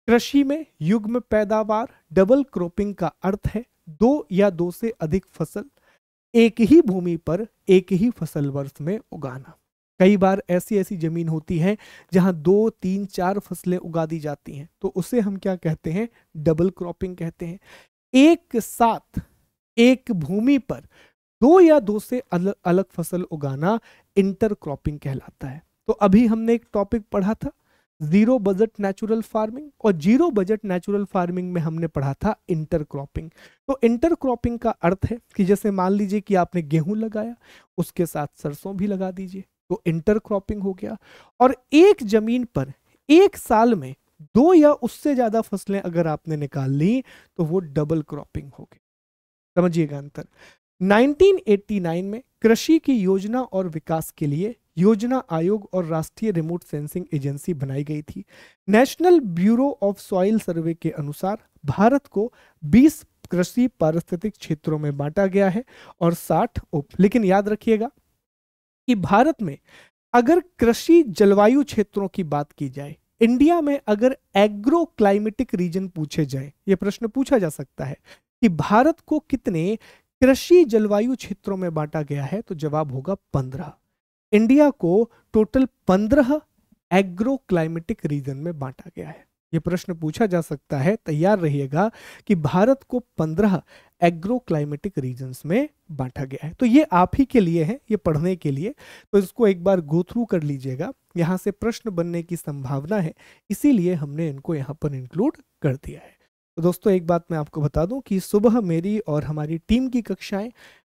कृषि में युग्म पैदावार डबल क्रॉपिंग का अर्थ है दो या दो से अधिक फसल एक ही भूमि पर एक ही फसल वर्ष में उगाना। कई बार ऐसी ऐसी जमीन होती है जहां 2, 3, 4 फसलें उगा दी जाती हैं, तो उसे हम क्या कहते हैं, डबल क्रॉपिंग कहते हैं। एक साथ एक भूमि पर 2 या 2 से अलग अलग फसल उगाना इंटर क्रॉपिंग कहलाता है। तो अभी हमने एक टॉपिक पढ़ा था जीरो बजट नेचुरल फार्मिंग, और जीरो बजट नेचुरल फार्मिंग में हमने पढ़ा था इंटर क्रॉपिंग। तो इंटर क्रॉपिंग का अर्थ है कि जैसे मान लीजिए कि आपने गेहूं लगाया, उसके साथ सरसों भी लगा दीजिए, तो इंटर क्रॉपिंग हो गया। और एक जमीन पर एक साल में 2 या उससे ज्यादा फसलें अगर आपने निकाल ली तो वो डबल क्रॉपिंग हो गई। समझिएगा अंतर। 1989 में कृषि की योजना और विकास के लिए योजना आयोग और राष्ट्रीय रिमोट सेंसिंग एजेंसी बनाई गई थी। नेशनल ब्यूरो ऑफ सॉइल सर्वे के अनुसार भारत को 20 कृषि पारिस्थितिक क्षेत्रों में बांटा गया है और 60 उप। लेकिन याद रखिएगा कि भारत में अगर कृषि जलवायु क्षेत्रों की बात की जाए, इंडिया में अगर एग्रो क्लाइमेटिक रीजन पूछे जाए, यह प्रश्न पूछा जा सकता है कि भारत को कितने कृषि जलवायु क्षेत्रों में बांटा गया है, तो जवाब होगा 15। इंडिया को टोटल 15 एग्रो क्लाइमेटिक रीजन में बांटा गया है। यह प्रश्न पूछा जा सकता है, तैयार रहिएगा कि भारत को 15 एग्रो क्लाइमेटिक रीजन्स में बांटा गया है। तो ये आप ही के लिए है, ये पढ़ने के लिए, तो इसको एक बार गो थ्रू कर लीजिएगा। यहाँ से प्रश्न बनने की संभावना है, इसीलिए हमने इनको यहाँ पर इंक्लूड कर दिया है। तो दोस्तों एक बात मैं आपको बता दूं कि सुबह मेरी और हमारी टीम की कक्षाएं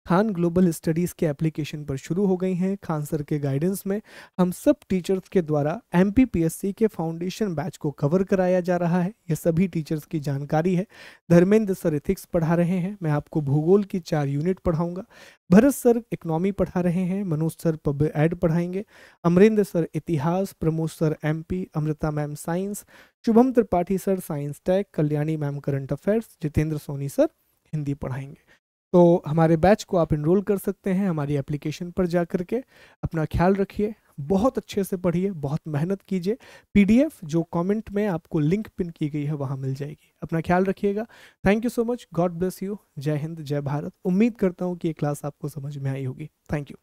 खान ग्लोबल स्टडीज़ के एप्लीकेशन पर शुरू हो गई हैं। खान सर के गाइडेंस में हम सब टीचर्स के द्वारा MPPSC के फाउंडेशन बैच को कवर कराया जा रहा है। ये सभी टीचर्स की जानकारी है। धर्मेंद्र सर इथिक्स पढ़ा रहे हैं, मैं आपको भूगोल की 4 यूनिट पढ़ाऊंगा। भरत सर इकोनॉमी पढ़ा रहे हैं, मनोज सर पब एड पढ़ाएंगे, अमरेंद्र सर इतिहास, Pramod sir MP, Amrita ma'am science, Shubham Tripathi sir science tech, Kalyani ma'am current affairs, Jitendra Soni sir Hindi पढ़ाएंगे। तो हमारे बैच को आप इनरोल कर सकते हैं हमारी एप्लीकेशन पर जा कर के। अपना ख्याल रखिए, बहुत अच्छे से पढ़िए, बहुत मेहनत कीजिए। PDF जो कमेंट में आपको लिंक पिन की गई है वहाँ मिल जाएगी। अपना ख्याल रखिएगा। Thank you so much. God bless you. जय हिंद, जय भारत। उम्मीद करता हूँ कि ये क्लास आपको समझ में आई होगी। Thank you.